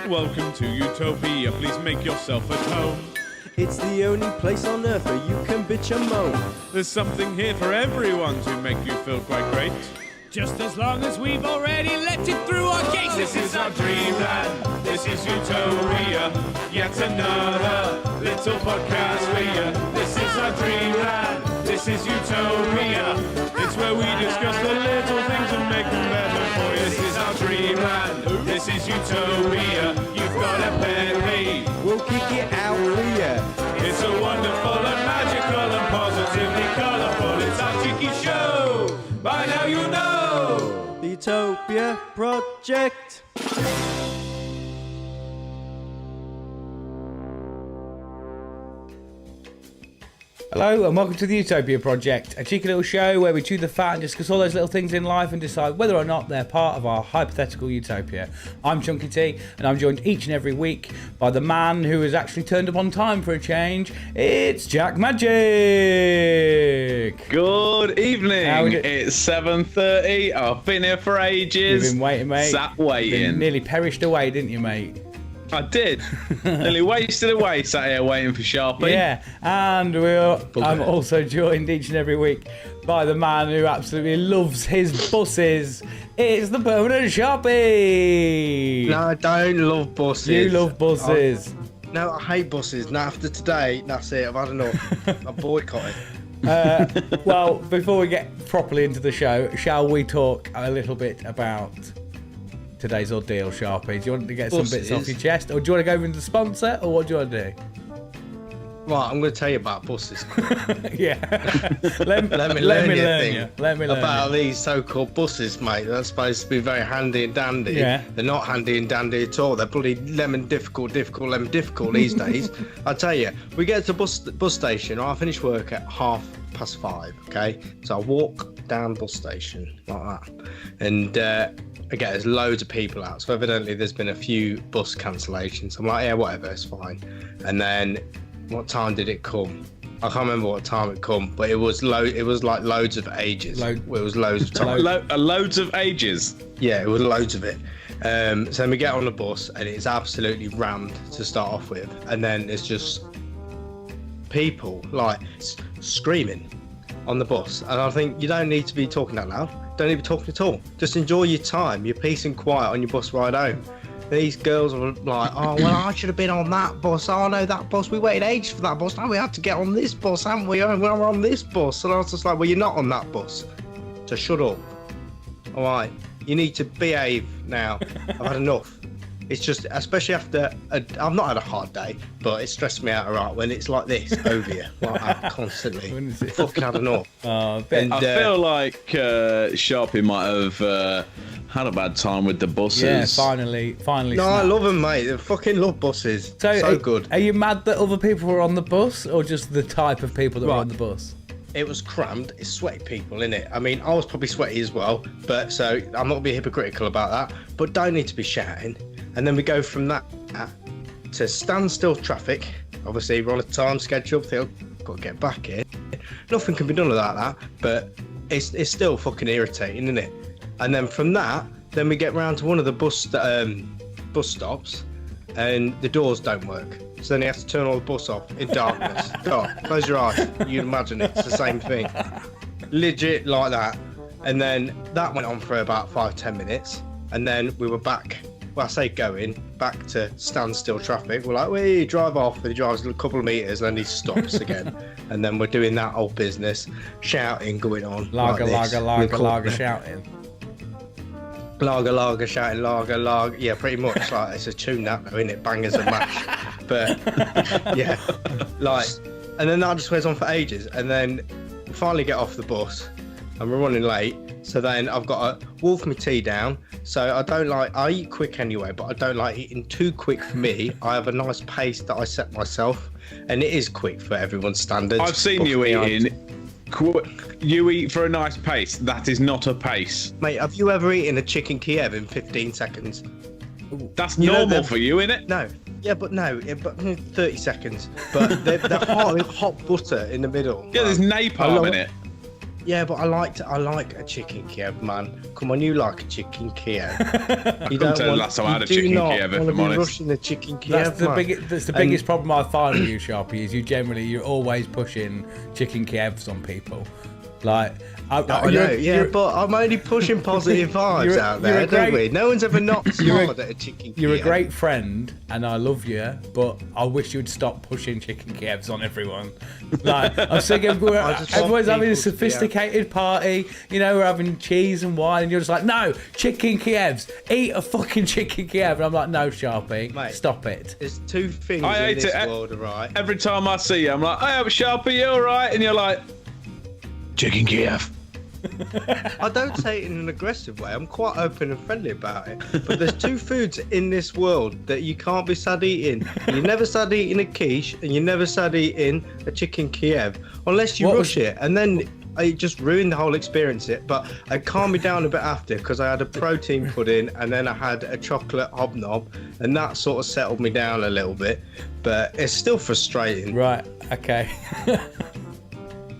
Welcome to Utopia, please make yourself at home. It's the only place on earth where you can bitch and moan. There's something here for everyone to make you feel quite great. Just as long as we've already let it through our gates. This is our dreamland, this is Utopia. Yet another little podcast for you. This is our dreamland, this is Utopia. It's where we discuss the little things and make them better for you. This is our dreamland, this is Utopia. You've got a penny, We'll kick it out for you. it's so wonderful and magical and positively colourful. It's our cheeky show. By now you know. The Utopia Project. Hello and welcome to the Utopia Project, a cheeky little show where we chew the fat and discuss all those little things in life and decide whether or not they're part of our hypothetical utopia. I'm Chunky T and I'm joined each and every week by the man who has actually turned up on time for a change. It's Jack Magic! Good evening. How we do- It's 7:30. I've been here for ages. You've been waiting, mate. Sat waiting. Been nearly perished away, didn't you, mate? I did. Nearly wasted away sat here waiting for Sharpie. Yeah, and I'm also joined each and every week by the man who absolutely loves his buses. It's the permanent Sharpie! No, I don't love buses. You love buses. No, I hate buses. Now after today, that's it. I've had enough. I boycott it. Well, before we get properly into the show, shall we talk a little bit about today's ordeal, Sharpie? Do you want to get some bits off your chest, or do you want to go into the sponsor, or what do you want to do? Right, I'm going to tell you about buses. Yeah. let me learn you. Let me learn about you. these so-called buses, mate. They're supposed to be very handy and dandy. Yeah. They're not handy and dandy at all. They're bloody lemon difficult these days. I tell you, we get to the bus station. I finish work at 5:30. Okay, so I walk down bus station like that, and again, there's loads of people out. So evidently, there's been a few bus cancellations. I'm like, yeah, whatever, it's fine. And then, what time did it come? I can't remember what time it come, but it was like loads of ages. It was loads of time. Loads of ages. Yeah, it was loads of it. So then we get on the bus and it's absolutely rammed to start off with, and then it's just people like screaming on the bus, and I think you don't need to be talking that loud. Don't need to be talking at all. Just enjoy your time, your peace and quiet on your bus ride home. These girls were like, oh, well, I should have been on that bus. Oh, no, that bus. We waited ages for that bus. Now we had to get on this bus, haven't we? Oh, we're on this bus. And I was just like, well, you're not on that bus. So shut up. All right. You need to behave now. I've had enough. It's just, especially after, I've not had a hard day, but it stressed me out, all right, when it's like this over you, like that, constantly. Fucking had enough. Oh, I feel like Sharpie might have had a bad time with the buses. yeah, finally. No, I love them, mate. I fucking love buses. So good. Are you mad that other people were on the bus, or just the type of people that were on the bus? It was crammed. It's sweaty people, innit? I mean, I was probably sweaty as well, but so I'm not going to be hypocritical about that, but don't need to be shouting. And then we go from that to standstill traffic. Obviously, we're on a time schedule. Got to get back here. Nothing can be done about that, but it's still fucking irritating, isn't it? And then from that, then we get round to one of the bus stops, and the doors don't work. So then you have to turn all the bus off in darkness. Close your eyes. You'd imagine it's the same thing. Legit like that. And then that went on for about 5-10 minutes. And then we were back. Well, I say going back to standstill traffic. We're like, we drive off, and he drives a couple of meters, and then he stops again, and then we're doing that old business, shouting going on. Lager, like lager, shouting. Lager, shouting, lager. Yeah, pretty much. Like it's a tune that, though, isn't it? Bangers and mash. But yeah, like, and then that just goes on for ages, and then we finally get off the bus, and we're running late. So then I've got to wolf my tea down. So I eat quick anyway, but I don't like eating too quick for me. I have a nice pace that I set myself, and it is quick for everyone's standards. I've seen you eating. You eat for a nice pace. That is not a pace. Mate, have you ever eaten a chicken Kiev in 15 seconds? That's normal for you, innit? No. Yeah, but 30 seconds. But they're hot butter in the middle. Yeah, there's napalm in it. Yeah, but I like a chicken Kiev, man. Come on, you like a chicken Kiev. You Couldn't tell you last time I had a chicken Kiev, if I'm honest. Rushing the chicken Kiev, That's the biggest problem I find with you, Sharpie, is you're always pushing chicken Kievs on people. Like, I know, but I'm only pushing positive vibes out there, don't we? No one's ever knocked hard at a chicken Kiev. You're a great friend, and I love you, but I wish you'd stop pushing chicken Kievs on everyone. Like, I'm sick of everyone's having a sophisticated party, you know, we're having cheese and wine, and you're just like, no, chicken Kievs, eat a fucking chicken Kiev. And I'm like, no, Sharpie, mate, stop it. There's two things in this world, right? Every time I see you, I'm like, hey, Sharpie, you alright? And you're like, chicken Kiev. I don't say it in an aggressive way. I'm quite open and friendly about it. But there's two foods in this world that you can't be sad eating. You never sad eating a quiche, and you never sad eating a chicken Kiev unless you rush it, and then it just ruined the whole experience. But I calmed me down a bit after, because I had a protein pudding and then I had a chocolate hobnob, and that sort of settled me down a little bit. But it's still frustrating. Right. Okay.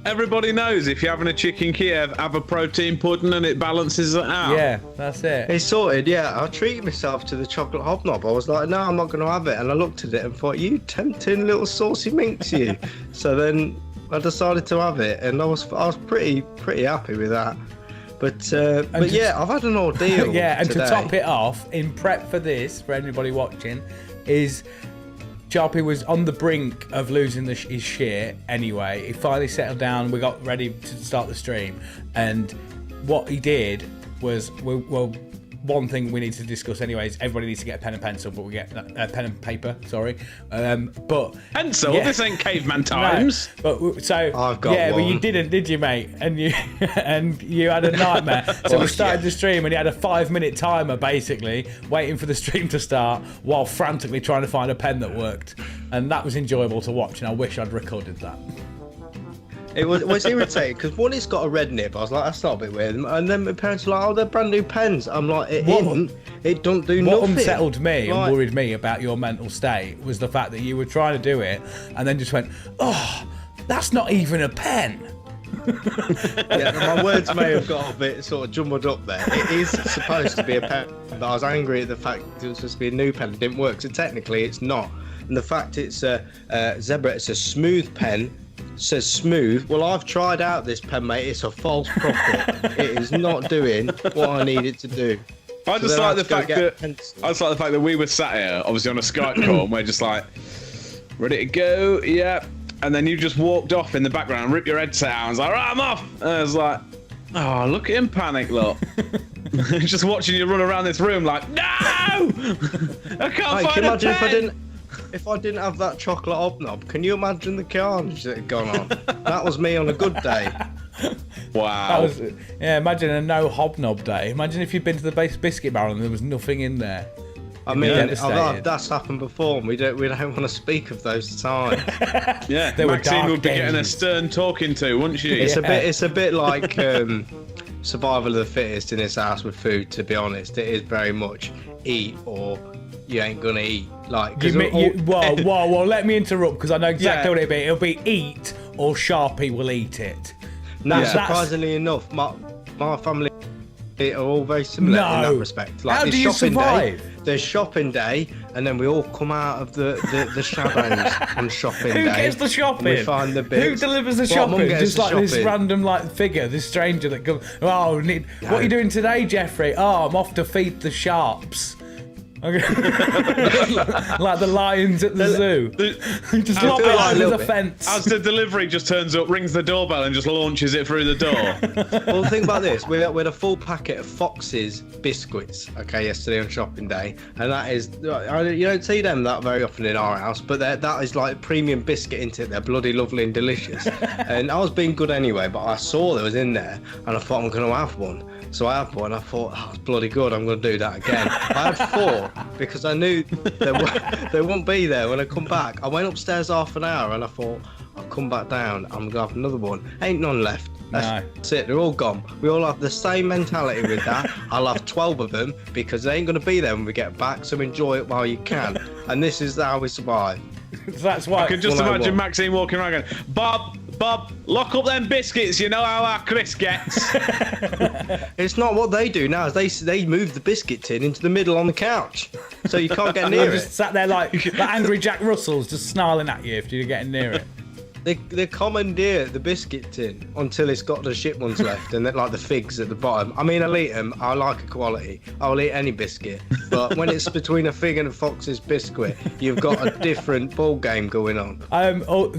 Everybody knows if you're having a chicken Kiev, have a protein pudding and it balances it out. Yeah, that's it. It's sorted, yeah. I treated myself to the chocolate hobnob. I was like, no, I'm not going to have it. And I looked at it and thought, you tempting little saucy minx, you. So then I decided to have it, and I was pretty happy with that. But yeah, I've had an ordeal. Yeah, and today. to top it off, in prep for this, for anybody watching, is Sharpie was on the brink of losing his shit anyway. He finally settled down. We got ready to start the stream. And what he did was, well, one thing we need to discuss anyways, everybody needs to get a pen and pencil, but we get pen and paper, sorry. But pencil? Yeah. This ain't caveman times. No, but so I've got one. But you didn't, did you, mate? And you had a nightmare. So we started the stream, and he had a 5-minute timer basically, waiting for the stream to start while frantically trying to find a pen that worked. And that was enjoyable to watch, and I wish I'd recorded that. It was irritating because one, it's got a red nib. I was like, that's not a bit weird. And then my parents were like, oh, they're brand new pens. I'm like, it don't do nothing. What unsettled me and worried me about your mental state was the fact that you were trying to do it and then just went, oh, that's not even a pen. Yeah, my words may have got a bit sort of jumbled up there. It is supposed to be a pen, but I was angry at the fact it was supposed to be a new pen. It didn't work, so technically it's not. And the fact it's a Zebra, it's a smooth pen. Says smooth. Well, I've tried out this pen, mate. It's a false prophet. It is not doing what I need it to do. I just like the fact that we were sat here, obviously on a Skype call, and we're just like, ready to go, yeah. And then you just walked off in the background and ripped your headset out. I was like, right, I'm off. And I was like, oh, look at him panic, look. Just watching you run around this room like, no! I can't find a pen. If I didn't have that chocolate hobnob, can you imagine the carnage that had gone on? That was me on a good day. Wow. Imagine a no hobnob day. Imagine if you'd been to the base biscuit barrel and there was nothing in there. I mean, that's happened before, and we don't want to speak of those times. Yeah, Maxine would be getting a stern talking to, wouldn't she? It's a bit like survival of the fittest in this house with food. To be honest, it is very much eat or you ain't gonna eat. Like, whoa, let me interrupt because I know exactly what it'll be. It'll be eat or Sharpie will eat it. No, surprisingly enough, my family are all very similar in that respect. Like, how do you survive? There's shopping day, and then we all come out of the shadows on shopping day. Who gets the shopping? We find the bits. Who delivers the shopping? Just like this random figure, this stranger that comes. Oh, what are you doing today, Jeffrey? Oh, I'm off to feed the sharps. Okay. Like the lions at the zoo. Just lop it over the fence. As the delivery just turns up, rings the doorbell and just launches it through the door. Well, think about this. We had a full packet of Fox's biscuits, yesterday on shopping day. And that is, you don't see them that very often in our house, but that is like premium biscuit, isn't it? They're bloody lovely and delicious. And I was being good anyway, but I saw there was in there and I thought I'm going to have one. So I had one. I thought, oh, it's bloody good. I'm going to do that again. I had 4 because I knew they wouldn't be there when I come back. I went upstairs half an hour and I thought, I'll come back down. I'm going to have another one. Ain't none left. That's it. They're all gone. We all have the same mentality with that. I'll have 12 of them because they ain't going to be there when we get back. So enjoy it while you can. And this is how we survive. That's why. I can just imagine Maxine walking around going, Bob, Bob, lock up them biscuits. You know how our Chris gets. It's not what they do now. Is they move the biscuit tin into the middle on the couch, so you can't get near Just it. sat there like angry Jack Russell's, just snarling at you if you're getting near it. They commandeer the biscuit tin until it's got the shit ones left, and then like the figs at the bottom. I mean, I'll eat them. I like quality. I'll eat any biscuit. But when it's between a fig and a Fox's biscuit, you've got a different ball game going on.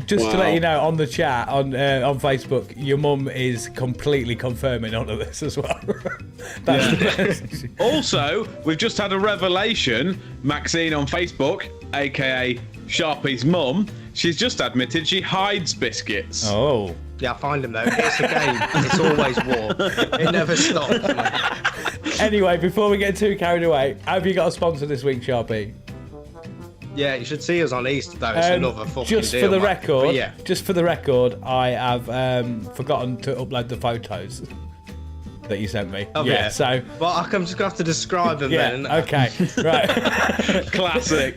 Just to let you know, on the chat on Facebook, your mum is completely confirming all of this as well. That's the best. Also, we've just had a revelation. Maxine on Facebook, aka Sharpie's mum, she's just admitted she hides biscuits. Oh. Yeah, I find them though. It's a game. It's always war. It never stops, mate. Anyway, before we get too carried away, have you got a sponsor this week, Sharpie? Yeah, you should see us on Easter though. It's another fucking just deal, for the mate. record, But yeah. just for the record, I have forgotten to upload the photos that you sent me. Oh, yeah, so But I'm just gonna have to describe them yeah, then. okay, right. Classic.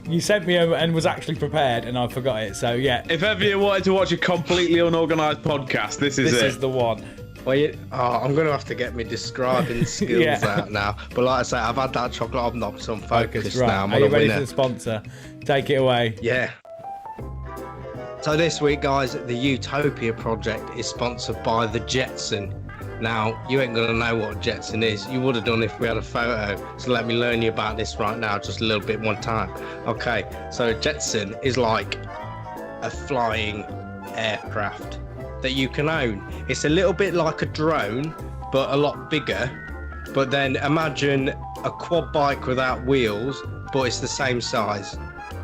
You sent me them and was actually prepared, and I forgot it. So yeah, If ever you wanted to watch a completely unorganised podcast, this is this it. is the one. Well, I'm gonna have to get me describing skills Yeah. out now. But like I say, I've had that chocolate hobnob, so I'm focused Right, now. I'm are on you a ready winner. for the sponsor? Take it away. Yeah. So this week, guys, the Utopia project is sponsored by the Jetson. Now, you ain't gonna know what a Jetson is. You would have done if we had a photo. So let me learn you about this right now, just a little bit one time. Okay, so a Jetson is like a flying aircraft that you can own. It's a little bit like a drone, but a lot bigger. But then imagine a quad bike without wheels, but it's the same size.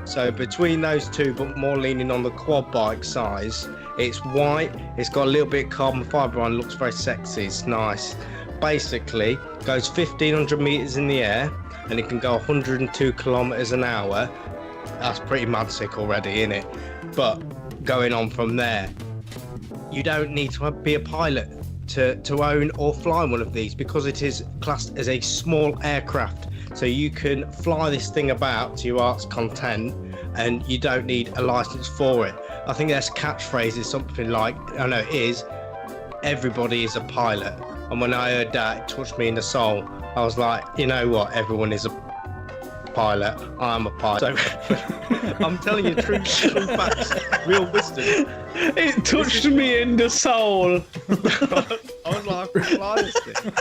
So between those two, but more leaning on the quad bike size, it's white, it's got a little bit of carbon fibre on, looks very sexy, it's nice. Basically, goes 1,500 metres in the air, and it can go 102 kilometres an hour. That's pretty mad sick already, isn't it? But going on from there, you don't need to be a pilot to own or fly one of these, because it is classed as a small aircraft. So you can fly this thing about to your heart's content, and you don't need a license for it. I think their catchphrase is something like, I know it is, everybody is a pilot. And when I heard that, it touched me in the soul. I was like, you know what, everyone is a pilot. I'm a pilot. So I'm telling you true facts, real wisdom. It touched me in the soul. I was like, I can fly this thing.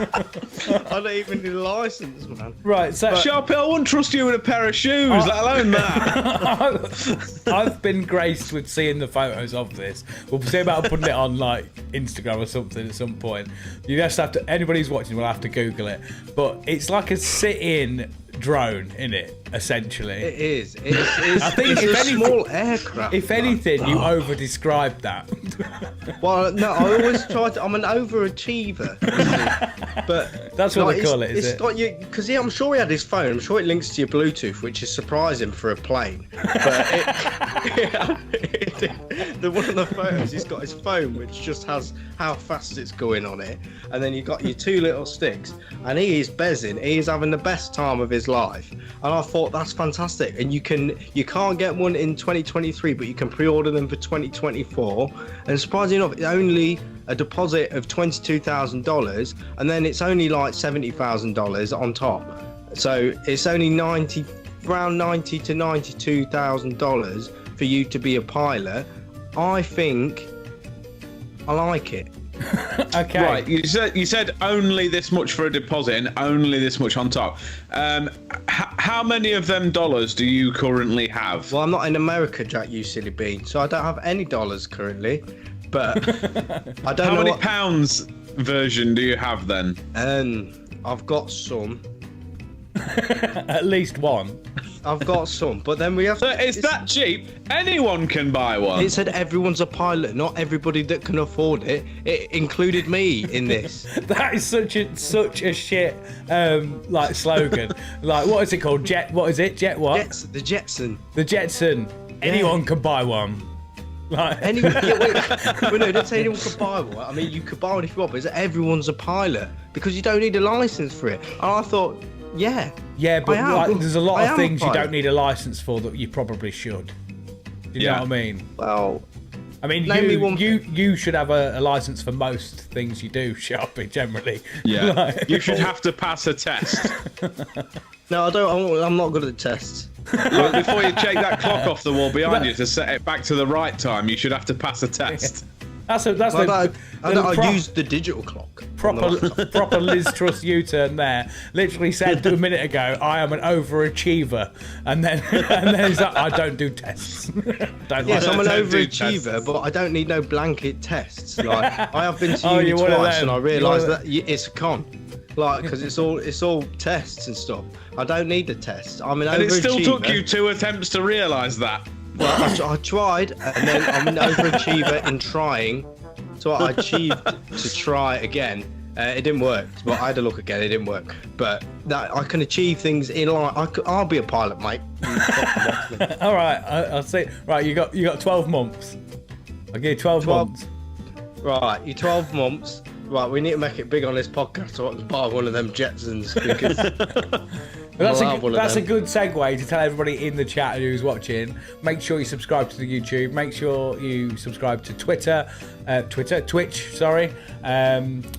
I don't even need a license, man. Right, so Sharpie, I wouldn't trust you with a pair of shoes, let alone that. I've been graced with seeing the photos of this. We'll see about putting it on like Instagram or something at some point. You just have to. Anybody who's watching will have to Google it. But it's like a sit-in drone, in it, essentially. It is. It's, I think it's if a anything- small aircraft. If man. anything, you over-described that. Well, no, I always try to. I'm an overachiever, but That's what they it's- call it, is it's it? got you because I'm sure he had his phone. I'm sure it links to your Bluetooth, which is surprising for a plane. But the one of the photos, he's got his phone, which just has how fast it's going on it, and then you got your two little sticks, and he is bezzing. He is having the best time of his life, and I thought that's fantastic. And you can't get one in 2023, but you can pre-order them for 2024. And surprisingly enough, it's only a deposit of $22,000, and then it's only like $70,000 on top. So it's only around $90,000 to $92,000 for you to be a pilot. I think I like it. Okay. Right, you said only this much for a deposit and only this much on top. How many of them dollars do you currently have? Well, I'm not in America, Jack, you silly bean, so I don't have any dollars currently. But I don't How know many what. pounds version do you have then? I've got some. At least one. I've got some, but then we have. So it's that cheap, anyone can buy one. It said everyone's a pilot, not everybody that can afford it. It included me in this. That is such a shit like slogan. Like, what is it called? What is it? Jet what? The Jetson. The Jetson. Anyone can buy one. Like, Anyone? Yeah, wait, no, don't say anyone could buy one. I mean, you could buy one if you want, but it's everyone's a pilot because you don't need a license for it. And I thought, yeah. yeah, but I am. like, there's a lot I of am a things you pilot. don't need a license for that you probably should. Do you know Yeah. what I mean? Well, I mean, Name me one you should have a license for most things you do, Sharpie, generally. Yeah. Like- You should have to pass a test. No, I don't. I'm not good at tests. Like, before you take that clock off the wall behind you to set it back to the right time, you should have to pass a test. That's I use the digital clock. proper Liz Truss U-turn there. Literally said a minute ago, I am an overachiever, and then he's like, I don't do tests. Don't Yes, like I'm an Don't do overachiever, tests. but I don't need no blanket tests. Like I have been to Oh, uni you're one of twice, them. and I You're realised one of that it's a con. Like, because it's all tests and stuff. I don't need the tests. I'm an And it still overachiever. took you 2 attempts to realise that. Well, I tried, and then I'm an overachiever in trying. So I achieved to try again. It didn't work, but I had to look again. It didn't work. But that I can achieve things in life. I'll be a pilot, mate. All right, I'll say. Right, you got 12 months. I'll give you 12 months. Right, you 12 months. Right, we need to make it big on this podcast. So I can buy one of them Jetsons because That's a good segue to tell everybody in the chat who's watching. Make sure you subscribe to the YouTube. Make sure you subscribe to Twitch. Sorry.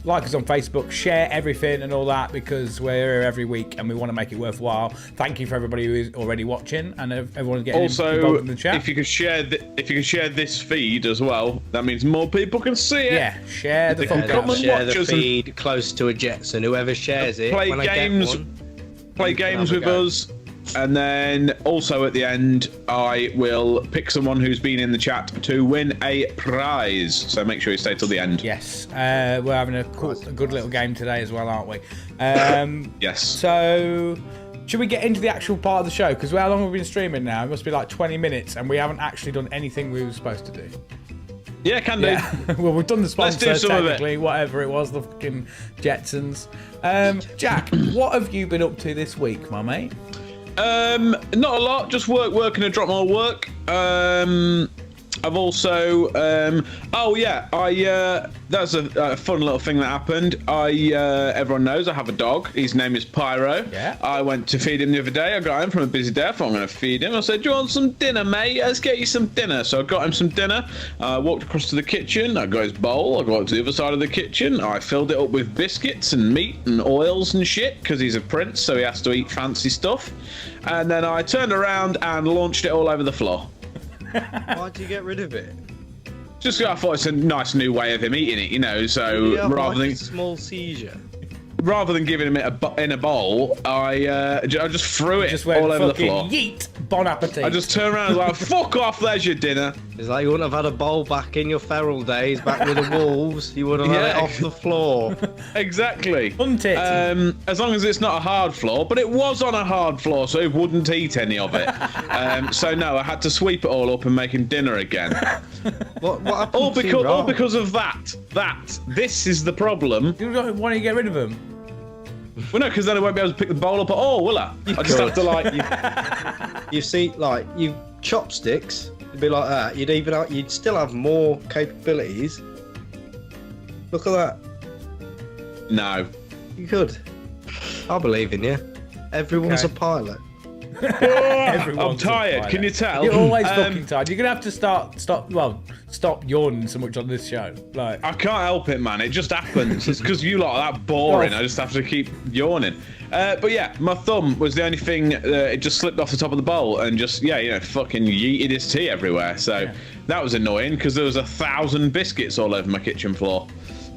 Like us on Facebook. Share everything and all that because we're here every week and we want to make it worthwhile. Thank you for everybody who is already watching and everyone getting involved in the chat. If you could share this feed as well, that means more people can see it. Yeah, share the They can fuck come out. and share watch the us and feed close to a Jetson. Whoever shares it, play when games. I get one, Play you can games have a with go. us, and then also at the end, I will pick someone who's been in the chat to win a prize. So make sure you stay till the end. Yes, we're having a good little game today as well, aren't we? Yes. So, should we get into the actual part of the show? Because how long have we been streaming now? It must be like 20 minutes, and we haven't actually done anything we were supposed to do. Yeah, can do. Yeah. Well, we've done the Let's sponsor, do some of it. technically, whatever it was, the fucking Jetsons. Jack, what have you been up to this week, my mate? Not a lot. Just working a drop more work. I've also, that's a fun little thing that happened. Everyone knows I have a dog. His name is Pyro. Yeah. I went to feed him the other day. I got home from a busy day. I thought I'm going to feed him. I said, do you want some dinner, mate? Let's get you some dinner. So I got him some dinner. I walked across to the kitchen. I got his bowl. I got up to the other side of the kitchen. I filled it up with biscuits and meat and oils and shit because he's a prince, so he has to eat fancy stuff. And then I turned around and launched it all over the floor. Why'd you get rid of it? Just I thought it's a nice new way of him eating it, you know. So You have rather like than a small seizure. giving him it in a bowl, I just threw it Just went all over the fucking floor. yeet, bon appetit. I just turned around and was like, "Fuck off! There's your dinner." It's like you wouldn't have had a bowl back in your feral days, back with the wolves. You would have had it Yeah. off the floor. Exactly. Hunt it. As long as it's not a hard floor, but it was on a hard floor, so he wouldn't eat any of it. So no, I had to sweep it all up and make him dinner again. What happened all to you, Rob? because of that. This is the problem. Why don't you get rid of him? Well, no, because then I won't be able to pick the bowl up at all, will I? I just have to like. You see, like you chopsticks, it'd be like that. You'd still have more capabilities. Look at that. No. You could. I believe in you. Everyone's Okay. a pilot. I'm Everyone's tired. a Can you tell? You're always fucking tired. You're gonna have to stop yawning so much on this show. Like, I can't help it, man. It just happens. It's because you lot are that boring. I just have to keep yawning. But yeah, my thumb was the only thing. It just slipped off the top of the bowl and just fucking yeeted his tea everywhere. So that was annoying because there was 1,000 biscuits all over my kitchen floor,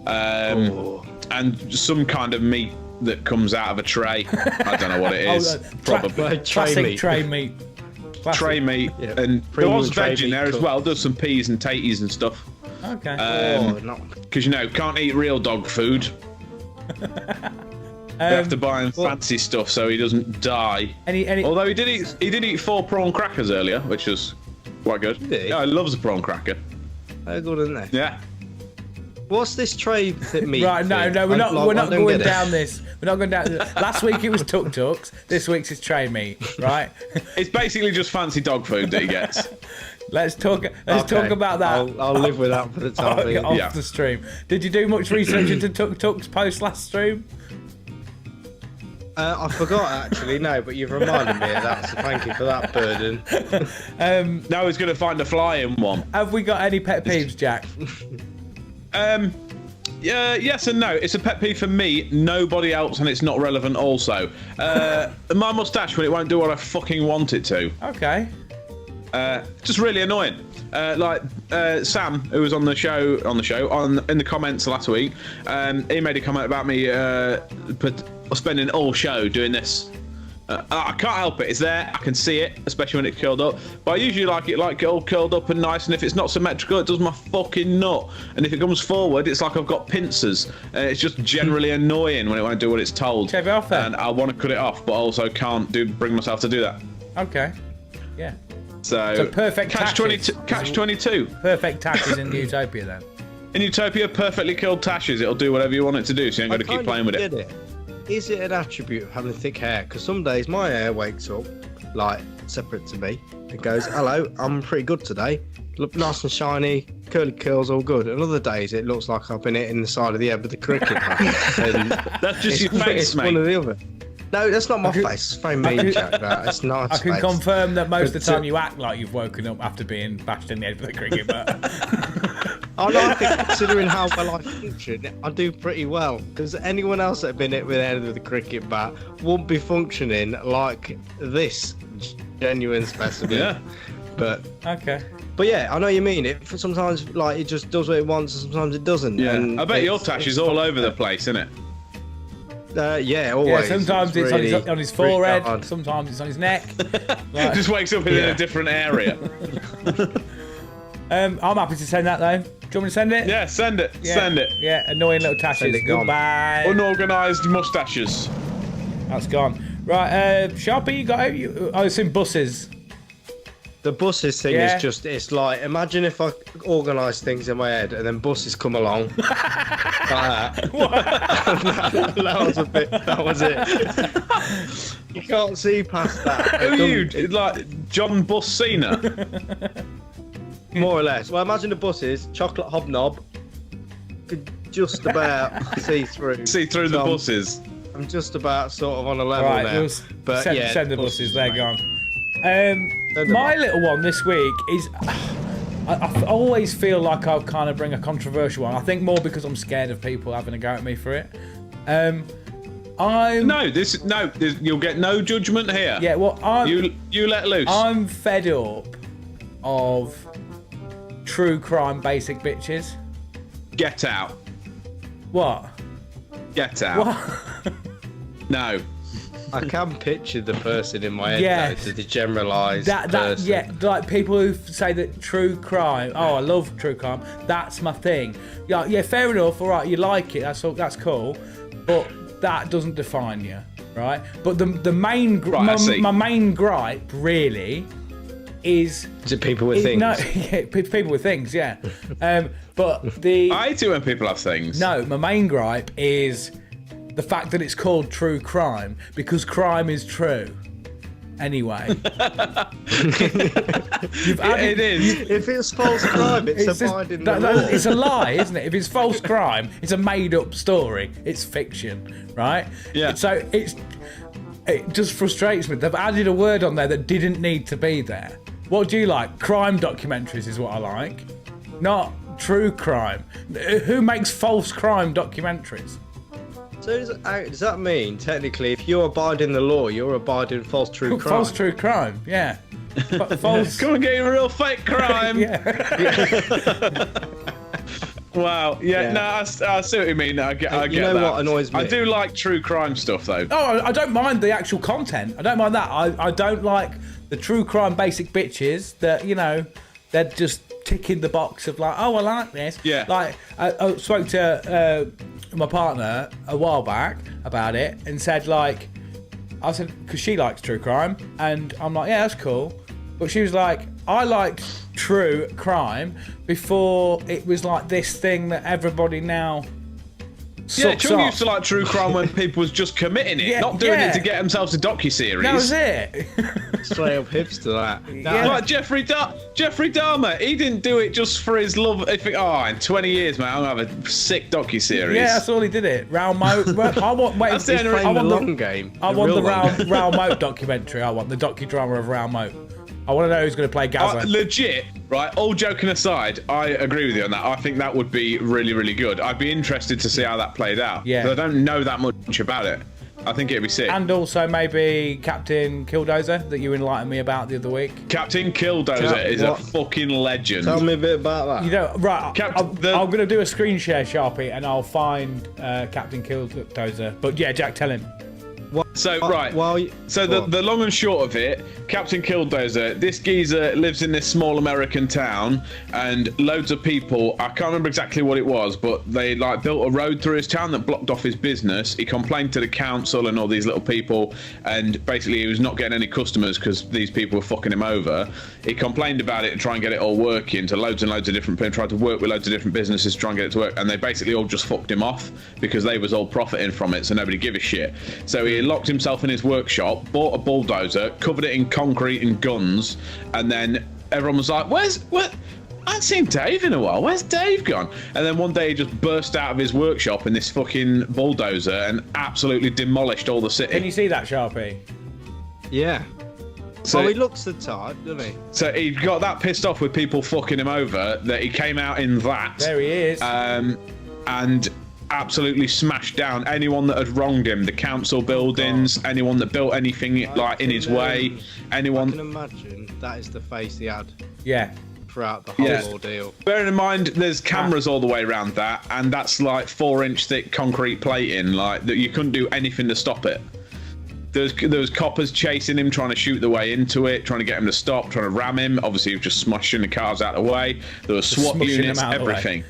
and some kind of meat that comes out of a tray. I don't know what it is. Probably classic tray meat. Classic. tray meat, Yeah, and there premium was tray veg in meat there as cooked. well. There's some peas and taties and stuff. Okay. No. Because can't eat real dog food. We have to buy him fancy stuff so he doesn't die. Any Although he did eat 4 prawn crackers earlier, which was quite good. Did he? Yeah, he loves a prawn cracker. How good, isn't they? Yeah. What's this tray meat? Right, no, thing? we're I- not. like, We're I not don't going get it. down this. We're not going down. Last week it was tuk tuks. This week's is tray meat. Right. It's basically just fancy dog food that he gets. Let's talk Okay, about that. I'll live with that for the time being. off Yeah. the stream. Did you do much research into tuk tuks post last stream? I forgot actually, no, but you've reminded me of that, so thank you for that burden. Now he's going to find a flying one. Have we got any pet peeves, Jack? Yeah, yes and no. It's a pet peeve for me, nobody else, and it's not relevant also. My moustache when it won't do what I fucking want it to. Okay. Just really annoying. Sam, who was on the show, in the comments last week, he made a comment about me spending all show doing this. I can't help it. It's there. I can see it, especially when it's curled up. But I usually like it all curled up and nice. And if it's not symmetrical, it does my fucking nut. And if it comes forward, it's like I've got pincers. It's just generally annoying when it won't do what it's told. Shave it off then. And I want to cut it off, but also can't bring myself to do that. Okay. Yeah. So perfect catch 22. Catch 22. Perfect tashes in Utopia then. In Utopia, perfectly killed tashes. It'll do whatever you want it to do. So you ain't got to keep playing with it. Is it an attribute of having thick hair? Because some days my hair wakes up like separate to me. It goes, hello, I'm pretty good today. Look nice and shiny, curly curls, all good. And other days it looks like I've been hitting the side of the head with a cricket bat. That's just your face, mate. One or the other. No, that's not my face. It's very mean, Jack. That. It's nice. I can face. confirm that most of the time you act like you've woken up after being bashed in the head with a cricket bat. I think considering how well I function, I do pretty well. Because anyone else that had been hit with the head with a cricket bat won't be functioning like this genuine specimen. Yeah. But Okay. But yeah, I know what you mean. It sometimes like it just does what it wants, and sometimes it doesn't. Yeah. And I bet your tash is all over the place, isn't it? Yeah, always. Yeah, sometimes it's really on his forehead, hard. sometimes it's on his neck. Like, Just wakes up in a different area. I'm happy to send that though. Do you want me to send it? Yeah, send it. Yeah. Send it. Yeah, annoying little tashes. Send it gone. Goodbye. Unorganised moustaches. That's gone. Right, Sharpie, you got I assume buses. The buses thing Yeah. is just, it's like, imagine if I organise things in my head and then buses come along. Like that. That was it. You can't see past that. Who are you? Like John Bus Cena? More or less. Well, imagine the buses, chocolate hobnob, could just about see through. See through the buses. I'm just about sort of on a level Right, now. but send the buses, they're mate. gone. them My off. little one this week is. I always feel like I'll kind of bring a controversial one. I think more because I'm scared of people having a go at me for it. You'll get no judgment here. Yeah, well, You let loose. I'm fed up of true crime basic bitches. Get out. What? Get out. What? No. I can picture the person in my head, Yes. though, the generalised person. Yeah, like people who say that true crime. Oh, I love true crime. That's my thing. Yeah, fair enough. All right, you like it. That's cool, but that doesn't define you, right? But the main my main gripe really is it people with things? No, yeah, people with things, yeah. But I hate it when people have things. No, my main gripe is the fact that it's called true crime because crime is true. Anyway, It is. If it's false crime, it's abiding the law. it's a lie, isn't it? If it's false crime, it's a made-up story. It's fiction, right? Yeah. So it just frustrates me. They've added a word on there that didn't need to be there. What do you like? Crime documentaries is what I like, not true crime. Who makes false crime documentaries? So does that mean, technically, if you're abiding the law, you're abiding false true crime? False true crime, yeah. False. Come and get a real fake crime. Yeah. Wow. Yeah. No, I see what you mean. I get You know that. what annoys me? I do like true crime stuff though. Oh, I don't mind the actual content. I don't mind that. I don't like the true crime basic bitches that, you know, they're just ticking the box of like, oh, I like this. Yeah. Like, I spoke to my partner a while back about it and said, like, I said, because she likes true crime. And I'm like, yeah, that's cool. But she was like, I liked true crime before it was like this thing that everybody now Yeah, Chung used to like true crime when people was just committing it, not doing it to get themselves a docu-series. That was it. Straight up hipster, that. Like Jeffrey Dahmer, he didn't do it just for his love. In 20 years, man, I'm gonna have a sick docu-series. Yeah, that's all he did it. Raoul Moat. I want the long game. I want the Raoul Moat documentary. I want the docudrama of Raoul Moat. I want to know who's going to play Gaza. Legit, right? All joking aside, I agree with you on that. I think that would be really, really good. I'd be interested to see how that played out. Yeah. Because I don't know that much about it. I think it'd be sick. And also maybe Captain Killdozer that you enlightened me about the other week. Captain Killdozer is a fucking legend. Tell me a bit about that. You know, right? I'm going to do a screen share, Sharpie, and I'll find Captain Killdozer. But yeah, Jack, tell him. So the long and short of it, Captain Killdozer, this geezer lives in this small American town, and loads of people, I can't remember exactly what it was, but they like built a road through his town that blocked off his business. He complained to the council and all these little people, and basically he was not getting any customers because these people were fucking him over. He complained about it to try and get it all working to loads and loads of different people, tried to work with loads of different businesses to try and get it to work, and they basically all just fucked him off because they was all profiting from it, so nobody give a shit. So he locked himself in his workshop, bought a bulldozer, covered it in concrete and guns, and then everyone was like, I haven't seen Dave in a while. Where's Dave gone? And then one day he just burst out of his workshop in this fucking bulldozer and absolutely demolished all the city. Can you see that, Sharpie? Yeah. So he looks the type, doesn't he? So he got that pissed off with people fucking him over that he came out in that. There he is. And absolutely smashed down anyone that had wronged him, the council buildings, anyone that built anything like in his way, anyone. I can imagine that is the face he had. Yeah. Throughout the whole ordeal. Bearing in mind, there's cameras all the way around that, and that's like 4-inch thick concrete plating, like that you couldn't do anything to stop it. There was coppers chasing him, trying to shoot their way into it, trying to get him to stop, trying to ram him. Obviously, he was just smushing the cars out of the way. There was SWAT units, everything.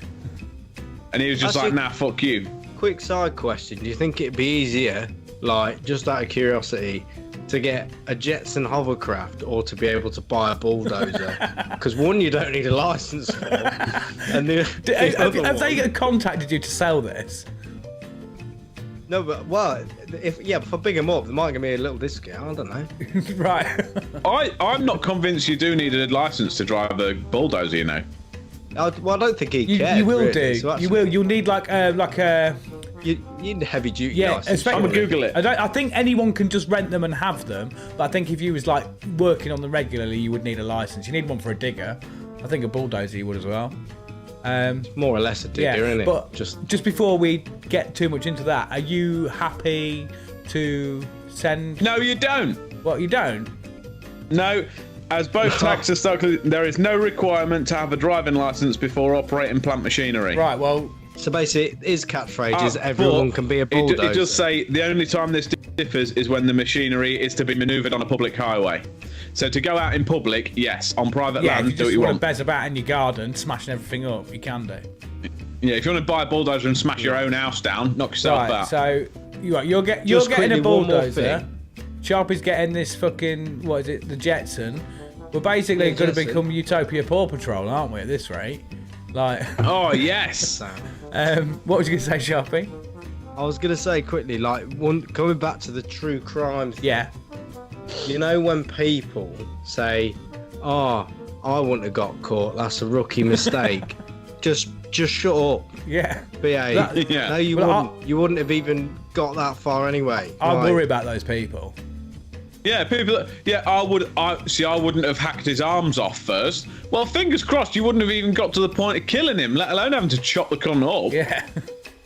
And he was just like, nah, fuck you. Quick side question. Do you think it'd be easier, like, just out of curiosity, to get a Jetson hovercraft or to be able to buy a bulldozer? Because one, you don't need a license for. And have they contacted you to sell this? No, but, well, if I big them up, they might give me a little discount. I don't know. Right. I'm not convinced you do need a license to drive a bulldozer, you know. I don't think he cares. You will really. do. So you will. You'll need like a. You need a heavy duty. Yeah, license. I'm gonna Google it. I think anyone can just rent them and have them, but I think if you was like working on them regularly, you would need a license. You need one for a digger. I think a bulldozer you would as well. More or less a digger, isn't it? But just before we get too much into that, are you happy to send? No, you don't. What, you don't? No. As both tax and stock, there is no requirement to have a driving license before operating plant machinery. Right, well. So basically, his catchphrase is everyone can be a bulldozer. It does say the only time this differs is when the machinery is to be manoeuvred on a public highway. So to go out in public, yes. On private land, if you do what just you want want. to bez about in your garden, smashing everything up, you can do. Yeah, if you want to buy a bulldozer and smash your own house down, knock yourself out. So you're getting a bulldozer. Sharpie's getting this fucking, what is it, the Jetson. We're basically going to become Utopia Paw Patrol, aren't we, at this rate? Like. Oh, yes. What was you going to say, Sharpie? I was going to say quickly, like, coming back to the true crime thing. Yeah. You know when people say, I wouldn't have got caught, that's a rookie mistake. just shut up. Yeah. BA. Yeah. No, you wouldn't have even got that far anyway. I worry about those people. Yeah, people. Yeah, I wouldn't have hacked his arms off first. Well, fingers crossed, you wouldn't have even got to the point of killing him, let alone having to chop the cunt up. Yeah.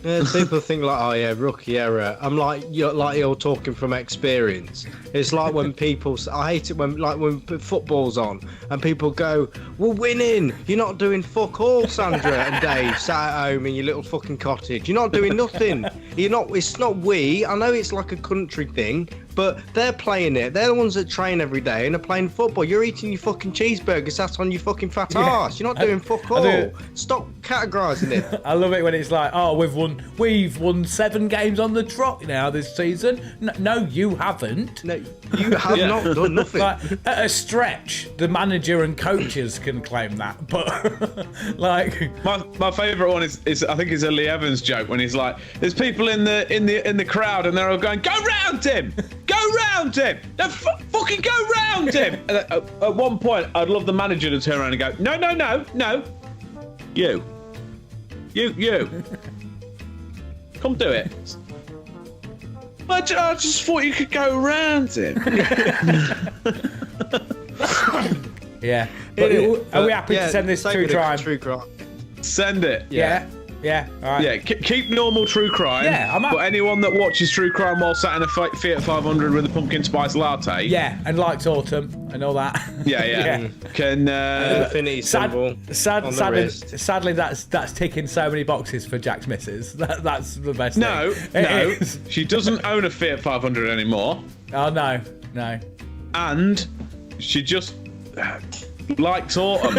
Yeah, people think like, oh yeah, rookie error. I'm like, you're talking from experience. It's like when people, I hate it when football's on and people go, we're winning. You're not doing fuck all, Sandra and Dave, sat at home in your little fucking cottage. You're not doing nothing. It's not we. I know it's like a country thing, but they're playing it. They're the ones that train every day and are playing football. You're eating your fucking cheeseburgers sat on your fucking fat ass. You're not doing fuck all. Stop categorising it. I love it when it's like, oh, we've won 7 games on the trot now this season. No, you haven't. No, you have not done nothing. Like, at a stretch, the manager and coaches can claim that, but like my favourite one is I think it's a Lee Evans joke when he's like, "There's people in the crowd and they're all going, go round him, go round him, no, fucking go round him." And at one point, I'd love the manager to turn around and go, "No, you, come do it." I just thought you could go round him. Yeah. But are we happy to send this true crime? True crime. Send it. Yeah. All right. Yeah, keep normal true crime. Yeah, I'm up. But anyone that watches true crime while sat in a Fiat 500 with a pumpkin spice latte. Yeah, and likes autumn and all that. Yeah. Can infinity symbol on the wrist. Sadly, that's ticking so many boxes for Jack's missus. That's the best No, thing. no. She doesn't own a Fiat 500 anymore. Oh, no. And she just likes autumn.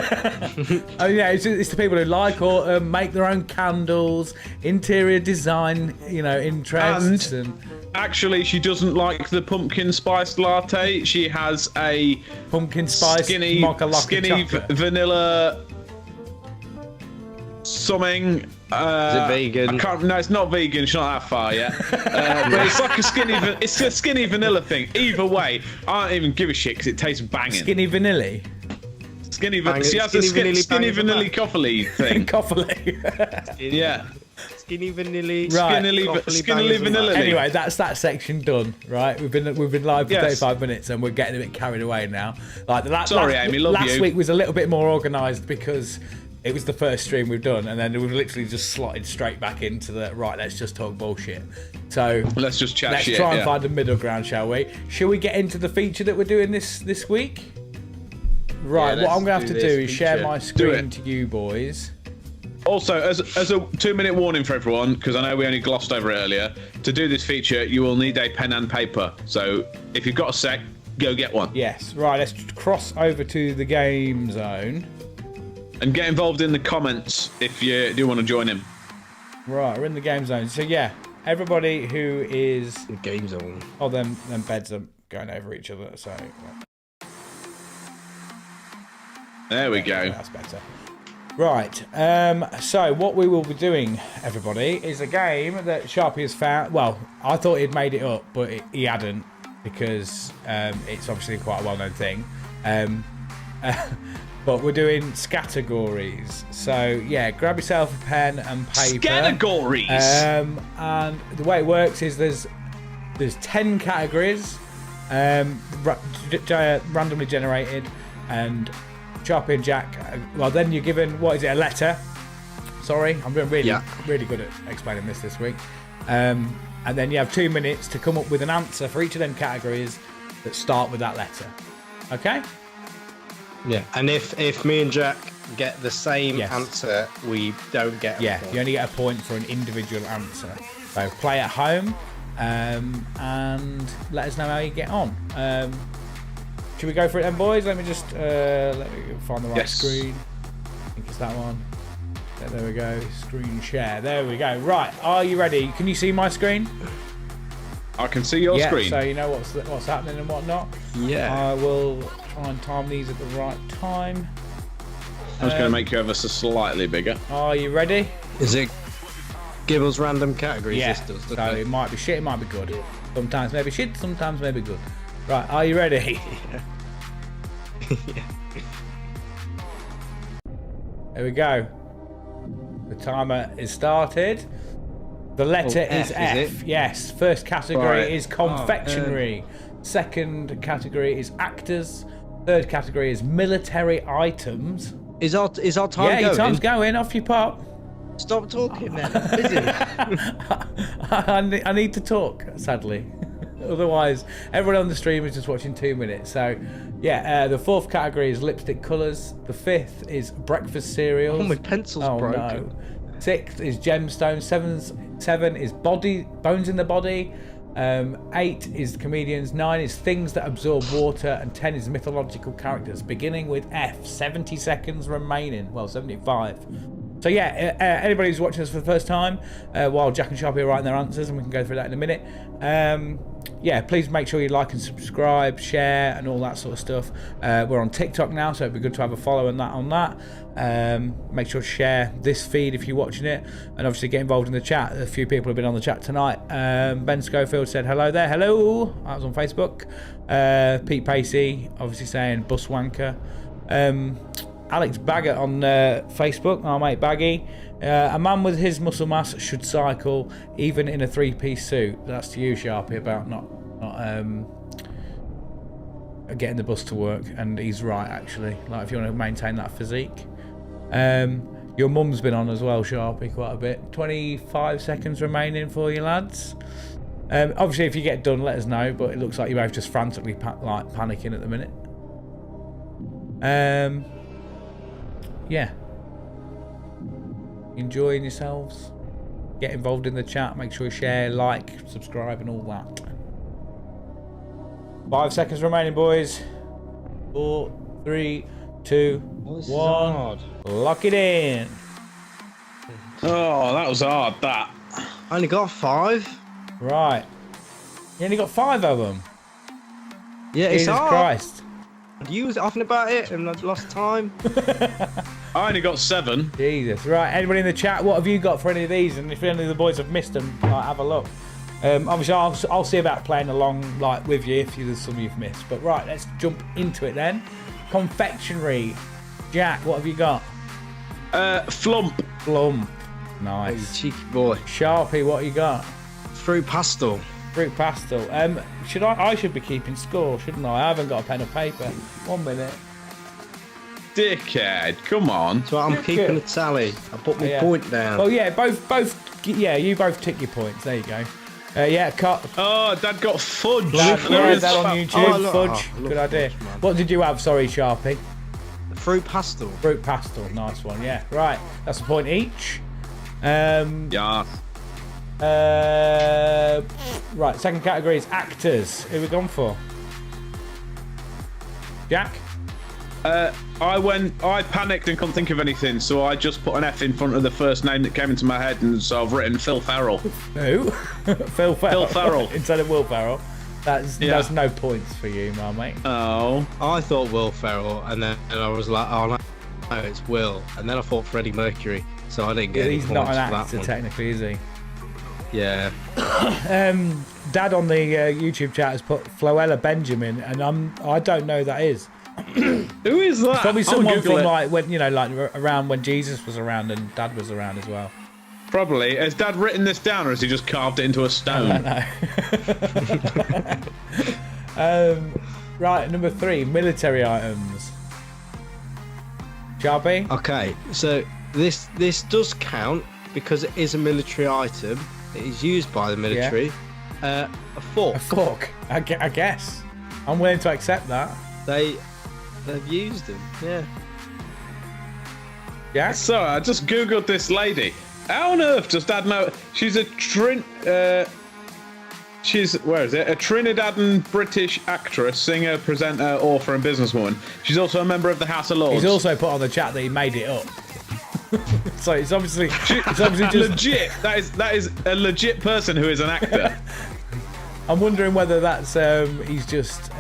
Oh, yeah, it's the people who like autumn, make their own candles, interior design, interests. And actually, she doesn't like the pumpkin spice latte. She has a pumpkin spice skinny vanilla something. Is it vegan? No, it's not vegan. She's not that far yet. But it's like it's a skinny vanilla thing. Either way, I don't even give a shit because it tastes banging. Skinny vanilla. She has a skinny vanilla coffee thing. Coffee. Yeah. Skinny vanilla. Right. Skinny vanilla. Anyway, that's that section done. Right, we've been live for 35 minutes and we're getting a bit carried away now. Like Amy, last week was a little bit more organised because it was the first stream we've done, and then we've literally just slotted straight back into the right. Let's just talk bullshit. So let's just chat let's shit. Let's try and find a middle ground, shall we? Shall we get into the feature that we're doing this week? Right, what I'm going to have to do is share my screen to you boys. Also, as a 2-minute warning for everyone, because I know we only glossed over it earlier, to do this feature, you will need a pen and paper. So if you've got a sec, go get one. Yes, right, let's cross over to the game zone. And get involved in the comments if you do want to join in. Right, we're in the game zone. So yeah, everybody who is... The game zone. Oh, them beds are going over each other, so... There we go. That's better. Right, so what we will be doing, everybody, is a game that Sharpie has found. Well, I thought he'd made it up, but he hadn't, because it's obviously quite a well-known thing. But we're doing categories. So, yeah, grab yourself a pen and paper. Categories! And the way it works is there's 10 categories, randomly generated, and Sharpie and Jack, well, then you're given, what is it, a letter? Sorry, I'm really good at explaining this week. And then you have 2 minutes to come up with an answer for each of them categories that start with that letter. Okay? Yeah, and if me and Jack get the same answer, we don't get a point. You only get a point for an individual answer. So play at home and let us know how you get on. Should we go for it then, boys? Let me just find the right screen. I think it's that one. There we go. Screen share. There we go. Right. Are you ready? Can you see my screen? I can see your screen. So you know what's happening and whatnot. Yeah. I will try and time these at the right time. I'm just going to make you ever so slightly bigger. Are you ready? Is it give us random categories? Yeah. So it might be shit, it might be good. Sometimes maybe shit, sometimes maybe good. Right, are you ready? There we go. The timer is started. The letter is F. Is it? Yes. First category is confectionery. Second category is actors. Third category is military items. Is our time going? Yeah, your time's going. Off you pop. Stop talking then. Busy. I need to talk, sadly. Otherwise, everyone on the stream is just watching 2 minutes. So, yeah, the fourth category is lipstick colours. The fifth is breakfast cereals. Oh, my pencil's broken. No. Sixth is gemstones. Seven is bones in the body. 8 is comedians, 9 is things that absorb water, and 10 is mythological characters, beginning with F. 70 seconds remaining. Well, 75. So yeah, anybody who's watching us for the first time, while Jack and Sharpie are writing their answers, and we can go through that in a minute. Yeah, please make sure you like and subscribe, share, and all that sort of stuff. We're on TikTok now, so it'd be good to have a follow on that. Make sure to share this feed if you're watching it, and obviously get involved in the chat. A few people have been on the chat tonight. Ben Schofield said hello there. Hello. I was on Facebook. Pete Pacey obviously saying bus wanker. Alex Baggett on Facebook, our mate Baggy. A man with his muscle mass should cycle even in a 3-piece suit. That's to you, Sharpie, about not getting the bus to work. And he's right, actually. Like, if you want to maintain that physique. Your mum's been on as well, Sharpie, quite a bit. 25 seconds remaining for you, lads. Obviously, if you get done, let us know. But it looks like you're both just frantically panicking at the minute. Yeah. Enjoying yourselves. Get involved in the chat. Make sure you share, like, subscribe, and all that. 5 seconds remaining, boys. 4, 3, 2, 1. Lock it in. Oh, that was hard, that. I only got 5. Right. You only got 5 of them. Yeah, it's Jesus hard. Christ. You was often about it and I've lost time. I only got 7. Jesus. Right, anybody in the chat, what have you got for any of these? And if any of the boys have missed them, like, have a look. Obviously, I'll see about playing along like with you if there's some you've missed. But right, let's jump into it then. Confectionery. Jack, what have you got? Flump. Flump. Oh, Nice. you cheeky boy. Sharpie, what you got? Fruit pastel. Fruit pastel. I should be keeping score, shouldn't I? I haven't got a pen or paper. 1 minute. Dickhead, come on. So I'm keeping a tally. I put my point down. Well, yeah, both. Yeah, you both tick your points. There you go. Yeah, cut. Oh, Dad got fudge. Dad that on YouTube. Oh, look, Fudge. look, Good idea. fudge, man. What did you have? Sorry, Sharpie. Fruit pastel. Fruit pastel. Nice one. Yeah. Right. That's a point each. Yeah. Right. Second category is actors. Who we gone for? Jack. I panicked and couldn't think of anything, so I just put an F in front of the first name that came into my head, and so I've written Phil Ferrell. Who? Phil Ferrell. Phil Ferrell. Instead of Will Ferrell. That's no points for you, my mate. Oh. I thought Will Ferrell, and then I was like, oh no, it's Will. And then I thought Freddie Mercury, so I didn't get any He's points not an for that actor one. technically, is he? Yeah. Dad on the YouTube chat has put Floella Benjamin, and I don't know who that is. Who is that? Probably someone Google from it. like when like around when Jesus was around and Dad was around as well. Probably. Has Dad written this down, or has he just carved it into a stone? Right, number 3, military items. Sharpie? Okay, so this does count because it is a military item. It is used by the military. A fork. A fork. I guess. I'm willing to accept that. They've used them. Yeah. Yeah. So I just googled this lady. How on earth does Dad know? She's a she's where is it? A Trinidadian British actress, singer, presenter, author, and businesswoman. She's also a member of the House of Lords. He's also put on the chat that he made it up. So it's obviously just legit. That is a legit person who is an actor. I'm wondering whether that's he's just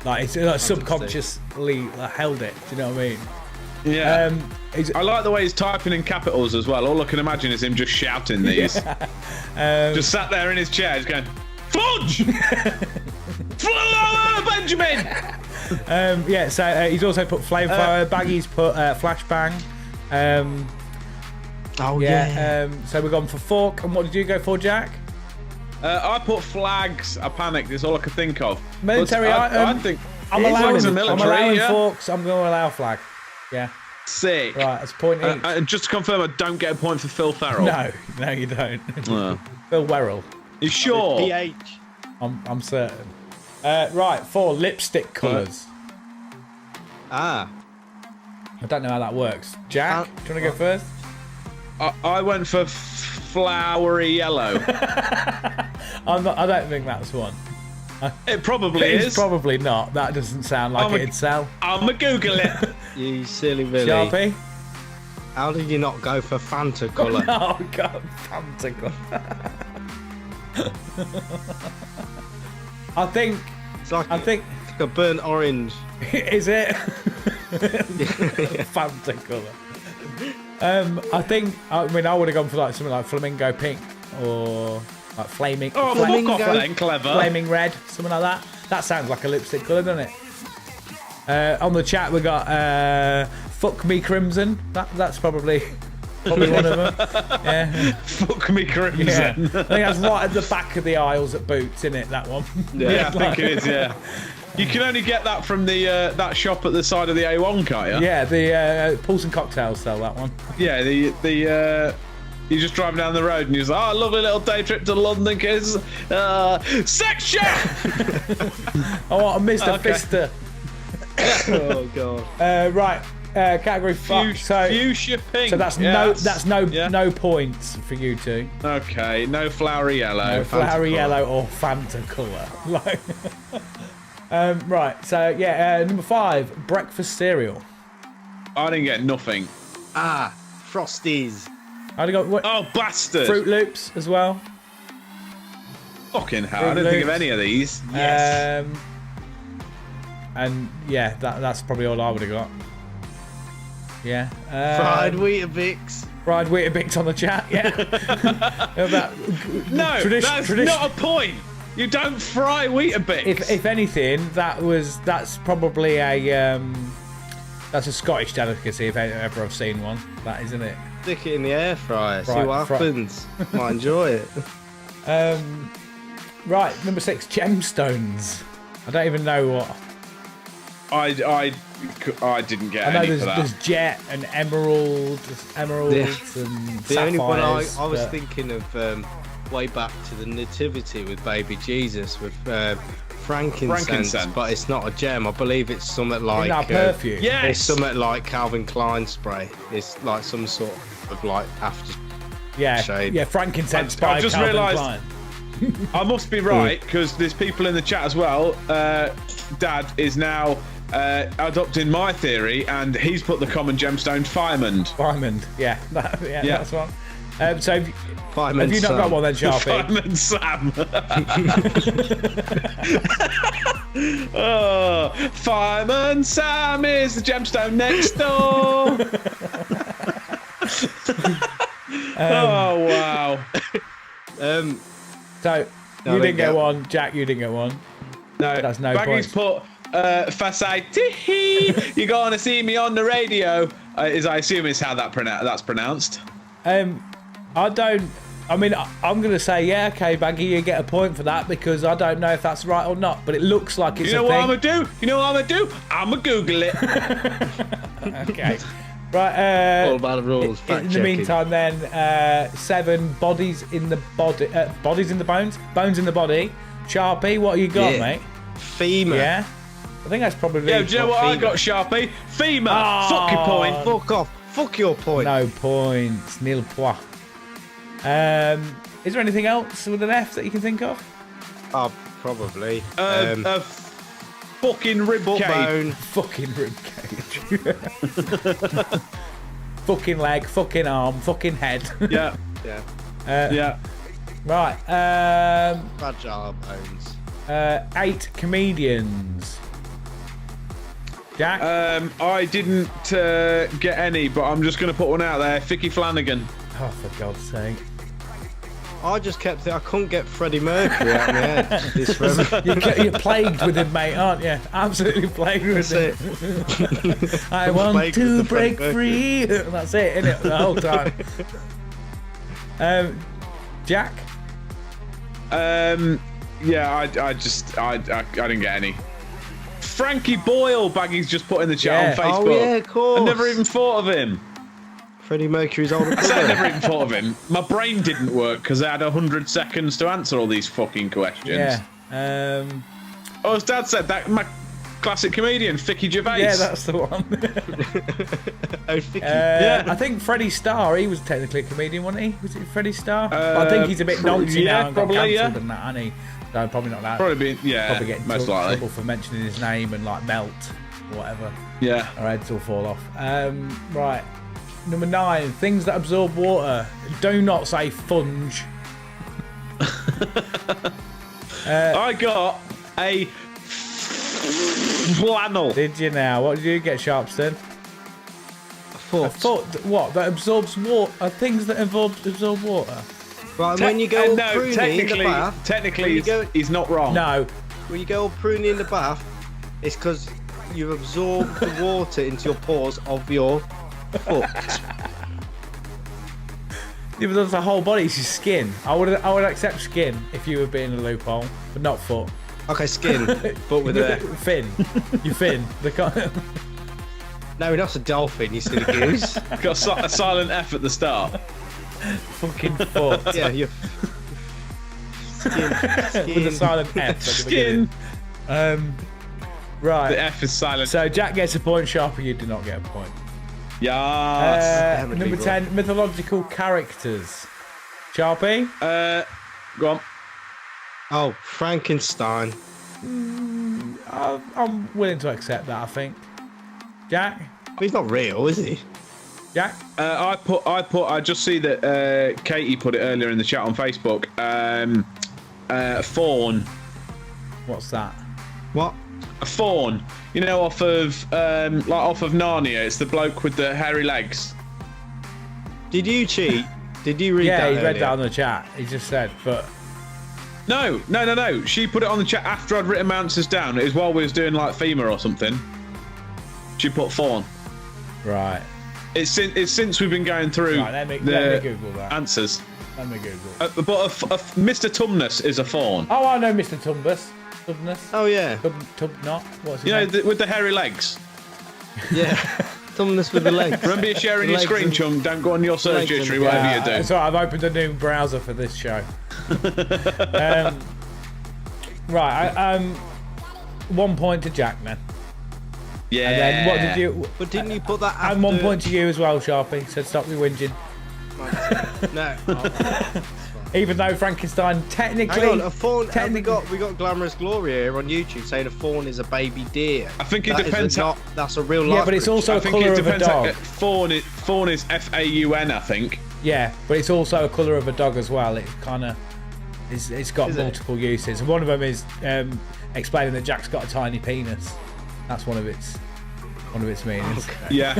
like it's like subconsciously held it. Do you know what I mean? Yeah. I like the way he's typing in capitals as well. All I can imagine is him just shouting these. Just sat there in his chair, just going, "Fudge! Benjamin!" Yeah. So he's also put flamethrower. Baggy's put flashbang. Oh yeah. So we're going for fork. And what did you go for, Jack? I put flags. I panicked. It's all I could think of. Military But item. I think I'm flags are allowing military. Yeah. forks. I'm going to allow flag. Yeah. Sick. Right. That's a point each. And just to confirm, I don't get a point for Phil Ferrell. No, you don't. Phil Werrell. You sure? PH. I'm certain. Right. 4 lipstick colours. Ah. I don't know how that works. Jack, do you want to go first? I went for flowery yellow. I don't think that's one. It probably It's is. probably not. That doesn't sound like it'd sell. I'ma Google it. You silly Billy. Sharpie? How did you not go for Fanta colour? Oh, God. Fantacle. I think Like a burnt orange. is it Fanta colour? I mean I would have gone for like something like flamingo pink or like flaming. Oh, Flamingo. fuck off then, clever. Flaming red, something like that. That sounds like a lipstick colour, doesn't it? On the chat we got fuck me crimson. That's probably one of them. Yeah. Fuck me crimson. Yeah. I think that's right at the back of the aisles at Boots, isn't it? That one. Yeah, I think it is. Yeah. You can only get that from the that shop at the side of the A1, can't you? Yeah, the Pulse and Cocktails sell that one. Yeah, the you're just driving down the road and you're like, oh, lovely little day trip to London, kids. Sex shop! I want a Mr. Okay. Fister. Oh god. Right, category fuck. Fuchsia pink. So that's yes. no points for you two. Okay, no flowery yellow. No Fanta flowery colour. yellow or Fanta colour. Like, right, so yeah, number 5, breakfast cereal. I didn't get nothing. Frosties. I'd got what? Oh, bastard! Fruit Loops as well. Fucking hell, Fruit I didn't think of Loops. any of these. Yes. And yeah, that's probably all I would have got. Yeah. Fried Weetabix. Fried Weetabix on the chat. Yeah. About, No, that's not a point. You don't fry Weetabix. If anything, that's probably a that's a Scottish delicacy if ever I've seen one. That isn't it. Stick it in the air fryer. See Right, what happens. Might enjoy it. Right, number 6, gemstones. I don't even know what. I didn't get I know any for that. there's jet and emeralds and The sapphires. only one I was but- thinking of way back to the Nativity with baby Jesus with frankincense, but it's not a gem. I believe it's something like Isn't that perfume? It's Yes. something like Calvin Klein spray. It's like some sort of like after. Yeah, shade. yeah, frankincense I've by just Calvin realised- Klein. I must be right because there's people in the chat as well. Dad is now adopting my theory, and he's put the common gemstone Fireman. Diamond, yeah, Yeah. that's one. So have you Fireman's not got son. one then, Sharpie? Fireman Sam. Oh, Fireman Sam is the gemstone next door. Oh wow. So No, you they didn't get get- one, Jack. You didn't get one. No, That's no Baggy's points. put Fasai you're gonna see me on the radio. I assume is how that's pronounced. I mean, I'm going to say, yeah, okay, Baggy, you get a point for that because I don't know if that's right or not, but it looks like it's You know a what thing. I'm gonna do? You know what I'm gonna do? I'm gonna Google it. Okay. Right, All about the rules. in fact the checking. meantime, then, 7 bodies in the body, bodies in the bones in the body. Sharpie, what you got, Yeah. mate? Femur. Yeah, I think that's probably. Yeah, do you know what I femur. got, Sharpie? Femur. Oh. Fuck your point. Fuck off. Fuck your point. No points, nil point. Is there anything else with an F that you can think of? Oh, probably. A fucking rib Foot cage. bone. Fucking ribcage. Fucking leg, fucking arm, fucking head. Yeah, Yeah. yeah. Right. Fragile bones. 8 comedians. Jack. I didn't get any, but I'm just gonna put one out there. Vicky Flanagan. Oh, for God's sake. I just kept thinking I couldn't get Freddie Mercury out of my head. This forever. You're plagued with him, mate, aren't you? Absolutely plagued with That's him. it. I want plagued to with the break Freddie free. That's it, isn't it? The whole time. Jack. Yeah, I didn't get any. Frankie Boyle, Baggy's just put in the chat Yeah. on Facebook. Oh yeah, of course. I never even thought of him. Freddie Mercury's older I said I never brother. even thought of him. My brain didn't work because I had 100 seconds to answer all these fucking questions. Yeah. Oh, as Dad said, that classic comedian, Vicky Gervais. Yeah, that's the one. Oh, Vicky. I think Freddie Starr, he was technically a comedian, wasn't he? Was it Freddie Starr? But I think he's a bit noncy now and got cancelled and that, hasn't he? No, probably not that. Probably Probably get in most likely. trouble for mentioning his name and like melt or whatever. Yeah. Our heads will fall off. Right. Number 9, things that absorb water. Do not say funge. I got a flannel. Did you now? What did you get, Sharpston? A foot. What? That absorbs water? Things that absorb water? Right, when you go all no, pruny in the bath... technically he's not wrong. No. When you go all pruny in the bath, it's because you've absorbed the water into your pores of your foot. Yeah, but that's the whole body. It's your skin. I would accept skin if you were being a loophole, but not foot. Okay, skin, but with a... fin. Your fin. The kind. No, that's a dolphin, you silly goose. Got a silent F at the start. Fucking foot. Yeah, you... Skin. With a silent F. at the Skin. beginning. Right. The F is silent. So Jack gets a point. Sharper, you do not get a point. Yes. Number 10, mythological characters. Sharpie? Go on. Oh, Frankenstein. I'm willing to accept that, I think. Jack? But he's not real, is he? Jack? I just see that Katie put it earlier in the chat on Facebook. Fawn. What's that? What? A fawn. You know, off of Narnia. It's the bloke with the hairy legs. Did you cheat? Did you read that? Yeah, he read earlier? that on the chat. He just said, but... No. She put it on the chat after I'd written my answers down. It was while we was doing like FEMA or something. She put fawn. Right. It's since we've been going through Right, let me Google that. answers. Let me Google. But Mr. Tumnus is a fawn. Oh, I know Mr. Tumbus. Tubnus? Oh, yeah. Tubnot? What's his You know, name? with the hairy legs. Yeah. Thumbness with the legs. Remember, you're sharing your Legs screen, and- Chung. Don't go on your search legs and- history, whatever you do. So I've opened a new browser for this show. Right, 1 point to Jack then. Yeah. And then what did you? But didn't you put that after... And 1 point to you as well, Sharpie. Said stop your whinging. No. Even though Frankenstein technically... Hang on, a fawn... technically- We got Glamorous Gloria here on YouTube saying a fawn is a baby deer. I think it That is depends how... That's a real life Yeah, but it's also I a think colour it of a depends. dog. Fawn is F-A-U-N, I think. Yeah, but it's also a colour of a dog as well. It kind of... It's got Is it? multiple uses. And one of them is explaining that Jack's got a tiny penis. That's one of its meanings. Okay. Yeah.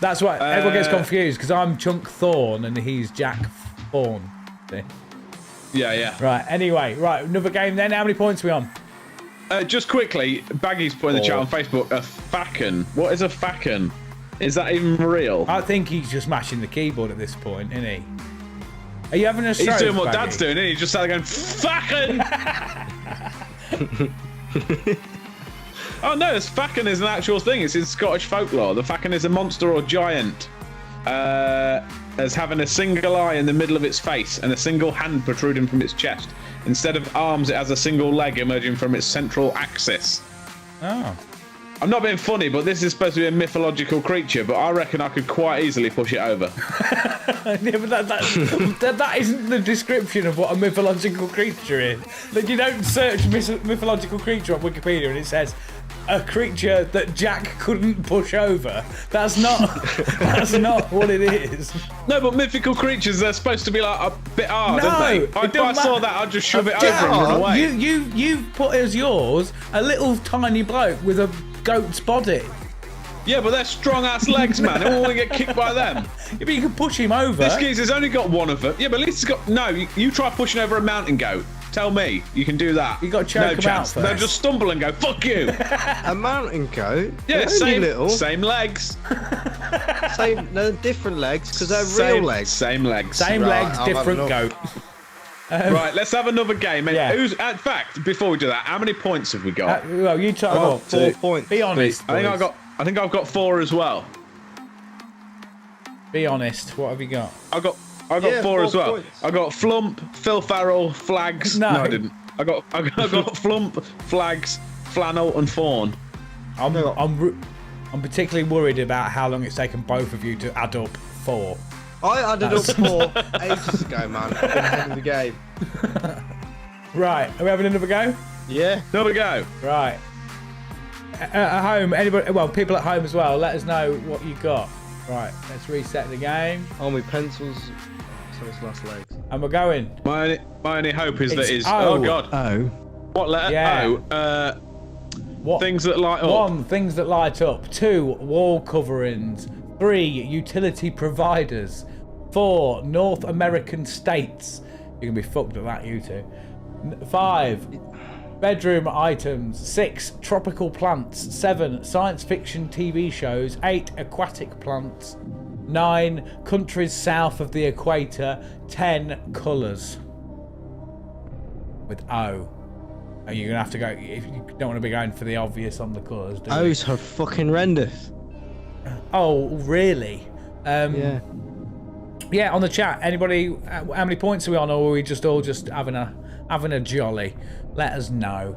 That's why everyone gets confused because I'm Chunk Thorn and he's Jack Fawn. See? Yeah. Right. Anyway, right. Another game then. How many points are we on? Just quickly, Baggy's put in the chat on Facebook, a facken. What is a facken? Is that even real? I think he's just mashing the keyboard at this point, isn't he? Are you having a stroke? He's doing what Baggy? Dad's doing, isn't he? He's just sat there going, facken! Oh no, this facken is an actual thing. It's in Scottish folklore. The facken is a monster or giant as having a single eye in the middle of its face and a single hand protruding from its chest. Instead of arms, it has a single leg emerging from its central axis. Oh. I'm not being funny, but this is supposed to be a mythological creature, but I reckon I could quite easily push it over. Yeah, but that isn't the description of what a mythological creature is. Like, you don't search mythological creature on Wikipedia and it says a creature that Jack couldn't push over. That's not what it is. No, but mythical creatures, they're supposed to be like a bit hard, No, aren't they? it If I don't saw matter. that, I'd just shove it Jack, over and run away. You've put as yours a little tiny bloke with a goat's body. Yeah, but they're strong-ass legs, man. I don't want to get kicked by them. Yeah, but you can push him over. This geezer's only got one of them. Yeah, but at least he's got... No, you try pushing over a mountain goat. Tell me you can do that. You got to choke no him chance. out They'll first. just stumble and go, fuck you. A mountain goat? Yeah, They're only same, little. same legs. No, different legs, because they're Same, real legs. Same legs. Same Right, legs, I'll have different enough. goat. Right, let's have another game. And Yeah. in fact, before we do that, how many points have we got? Well, you try. Well, Well, 4 points. be honest. I boys. think I've got 4 as well. Be honest. What have you got? I got Yeah, 4 as 4 well. points. I got Flump, Phil Farrell, Flags. No. I didn't. I got Flump, Flags, flannel and fawn. I'm particularly worried about how long it's taken both of you to add up 4. I added up 4 ages ago, man. At the end of the game. Right, are we having another go? Yeah. There we go. Right. At home, anybody? Well, people at home as well. Let us know what you got. Right, let's reset the game. Oh, my pencils. So it's last legs. And we're going. My only hope is that It's is. O. Oh God. Oh. What letter? Yeah. Oh. What? Things that light up. 1. Things that light up. 2. Wall coverings. 3. Utility providers. 4. North American states. You're gonna be fucked at that, you two. 5. Bedroom items. 6. Tropical plants. 7. Science fiction TV shows. 8. Aquatic plants. 9. Countries south of the equator. 10. Colours. With O. And you're gonna have to go if you don't want to be going for the obvious on the colours. Do you? O's her fucking horrendous. Oh, really? Yeah. Yeah, on the chat, anybody, how many points are we on, or are we just all just having a jolly? Let us know.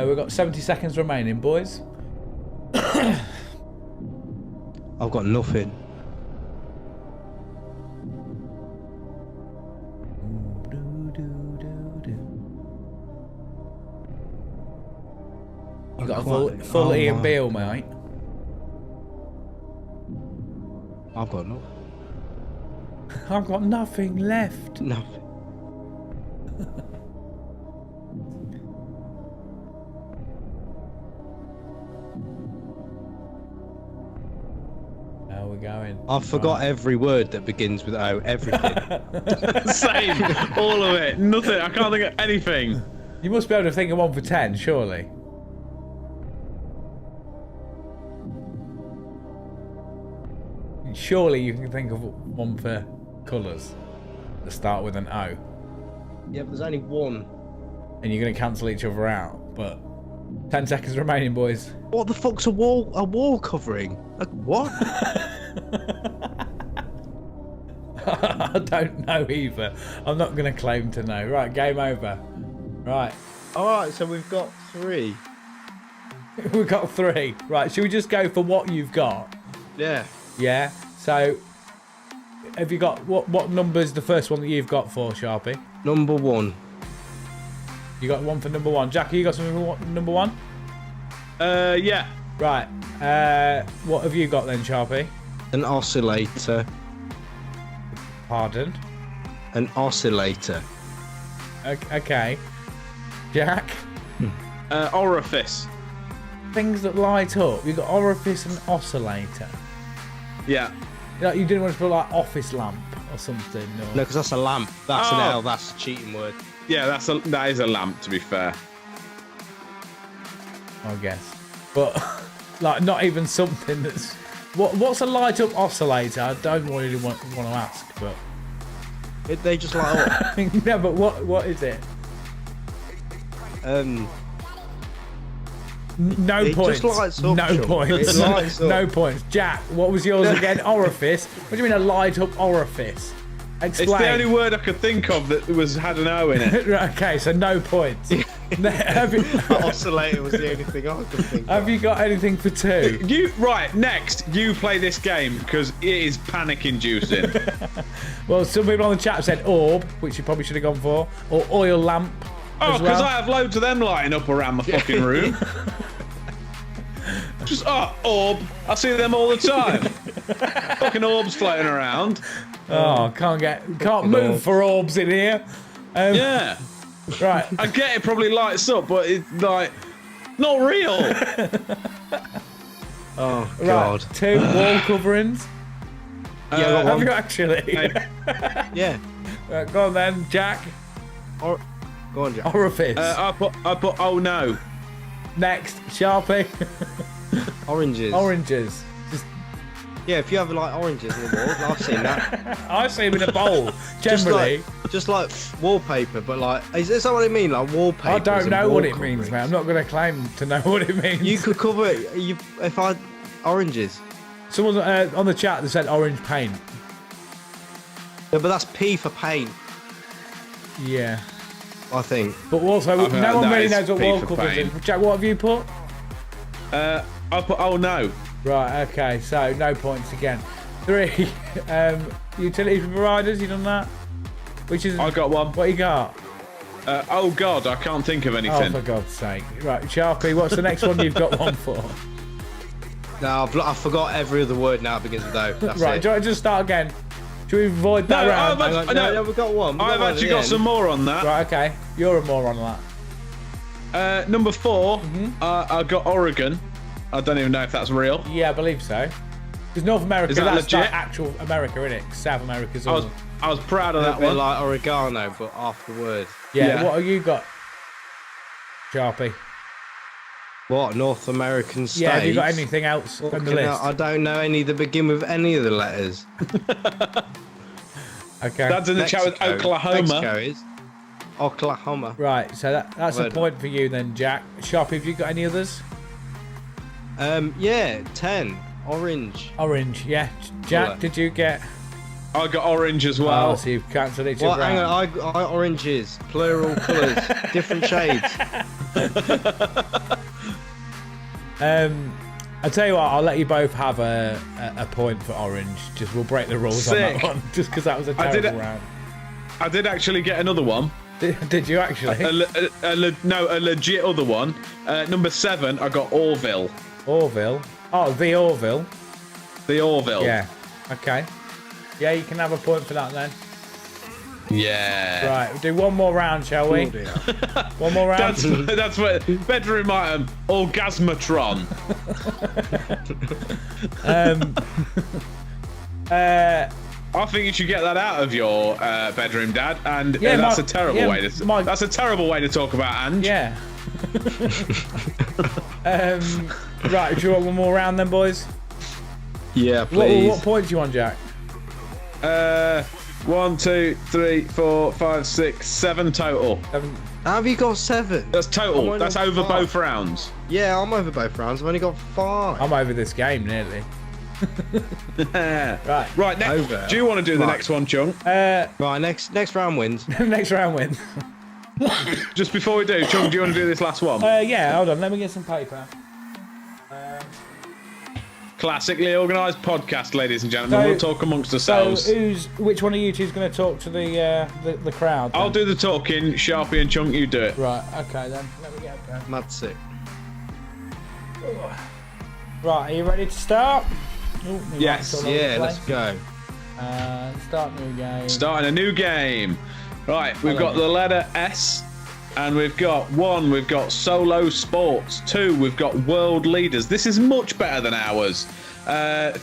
We've got 70 seconds remaining, boys. I've got nothing. You got a full Ian Beale, mate. I've got nothing. I've got nothing left. Nothing. How are we going? I forgot every word that begins with O. Everything. Same. All of it. Nothing. I can't think of anything. You must be able to think of one for 10, surely. Surely you can think of one for colours that start with an O. Yeah, but there's only one. And you're going to cancel each other out. But 10 seconds remaining, boys. What the fuck's a wall covering? Like, what? I don't know either. I'm not going to claim to know. Right, game over. Right. Alright, so we've got 3. We've got 3. Right, should we just go for what you've got? Yeah. Yeah. So, have you got what number's the first one that you've got for Sharpie? Number 1. You got one for number 1. Jackie, you got something for number 1? Yeah. Right. What have you got then, Sharpie? An oscillator. Pardon? An oscillator. Okay. Jack? Orifice. Things that light up. You got orifice and oscillator. Yeah. Like, you didn't want to put like office lamp or something. Or... No, because that's a lamp. That's an Oh. L. That's a cheating word. Yeah, that is a lamp, to be fair. I guess. But like not even something that's what's a light up oscillator? I don't really want to ask, but They just light up. no, but what is it? No It points. just lights up, No Sean. points. It lights up. No points. Jack, what was yours again? Orifice. What do you mean a light up orifice? Explain. It's the only word I could think of that had an O in it. Right, okay, so no points. Oscillator was the only thing I could think of. Have you got anything for 2? Next, you play this game because it is panic-inducing. Well, some people on the chat said orb, which you probably should have gone for, or oil lamp. Oh, as because well. I have loads of them lighting up around my fucking room. Just, orb. I see them all the time. Fucking orbs floating around. Oh, can't move for orbs in here. Yeah. Right. I get it probably lights up, but it's like, not real. Oh, Right. God. 2 wall coverings. Yeah, I got Have one. you actually? Yeah. Right, go on then, Jack. Go on, Jack. Orifice. I put, oh no. Next, Sharpie. Oranges. Oranges. Just, Yeah, if you have like oranges in the wall, I've seen that. I see them in a bowl. Generally, just like wallpaper, but like, is that what it mean? Like wallpaper? I don't know what it means, mate. I'm not going to claim to know what it means. You could cover it. If I oranges. Someone on the chat that said orange paint. Yeah, but that's P for paint. Yeah. I think. But also, I've heard no one that really is knows what P World for Cup is. pain. Jack, what have you put? I put oh no. Right, okay, so no points again. 3, utility providers, you done that? Which is... I got one. What you got? Oh God, I can't think of Oh, anything. for God's sake. Right, Sharpie, what's the next one you've got one for? No, I forgot every other word now. It begins with O. That's Right, it. do you want to just start again? Should we avoid that No, round? I've Hang on, no, we've got one. I've actually got some more on that. Right, okay. You're a moron on that. Number 4, I got Oregon. I don't even know if that's real. Yeah, I believe so. Because North America, Is that that's legit? like actual America, isn't it? South America's all... I was proud of A that bit one. like oregano, but half the word. Yeah, Yeah. what have you got, Sharpie? What, North American states? Yeah, have you got anything else on the Fucking hell, list? I don't know any that begin with any of the letters. Okay. Dad's in the chat with Oklahoma. Mexico is. Oklahoma. Right, so that's a Word. point for you then, Jack. Sharpie, have you got any others? Yeah, 10. Orange. Orange, yeah. Jack, Colour. did you get... I got orange as Oh, well. so you've cancelled each Well, other hang out. on, I oranges, plural colours, different shades. I'll tell you what, I'll let you both have a point for orange. Just we'll break the rules on Sick. that one, just because that was a I did terrible it- round. I did actually get another one. Did you actually? A legit other one. Number 7, I got Orville. Orville. Oh, the Orville. The Orville. Yeah. Okay. Yeah, you can have a point for that then. Yeah. Right, we'll do one more round, shall we? Oh dear. One more round. That's what bedroom item. Orgasmatron. I think you should get that out of your bedroom, Dad. And Yeah, that's my- a terrible yeah, way to. my- That's a terrible way to talk about Ange. Yeah. Right, do you want one more round then, boys? Yeah, What please. point do you want, Jack? 1, 2, 3, 4, 5, 6, 7 total. How have you got 7? That's I'm total. only That's on over 5. both rounds. Yeah, I'm over both rounds. I've only got 5. I'm over this game nearly. Right. Right, next. Over. Do you want to do the Right. next one, Chung? Right, next round wins. Next round wins. Just before we do, Chung, do you want to do this last one? Yeah, hold on. Let me get some paper. Classically organised podcast, ladies and gentlemen. So- We'll talk amongst So, ourselves. which one of you two is going to talk to the crowd? I'll then? do the talking. Sharpie and Chunk, you do it. Right. Okay then. Let me get a pen. Mad sick. Right. Are you ready to start? Ooh, my Yes. mic's all over the Yeah, let's place. go. Start new game. Starting a new game. Right, we've got the letter S. And we've got 1, we've got solo sports. 2, we've got world leaders. This is much better than ours.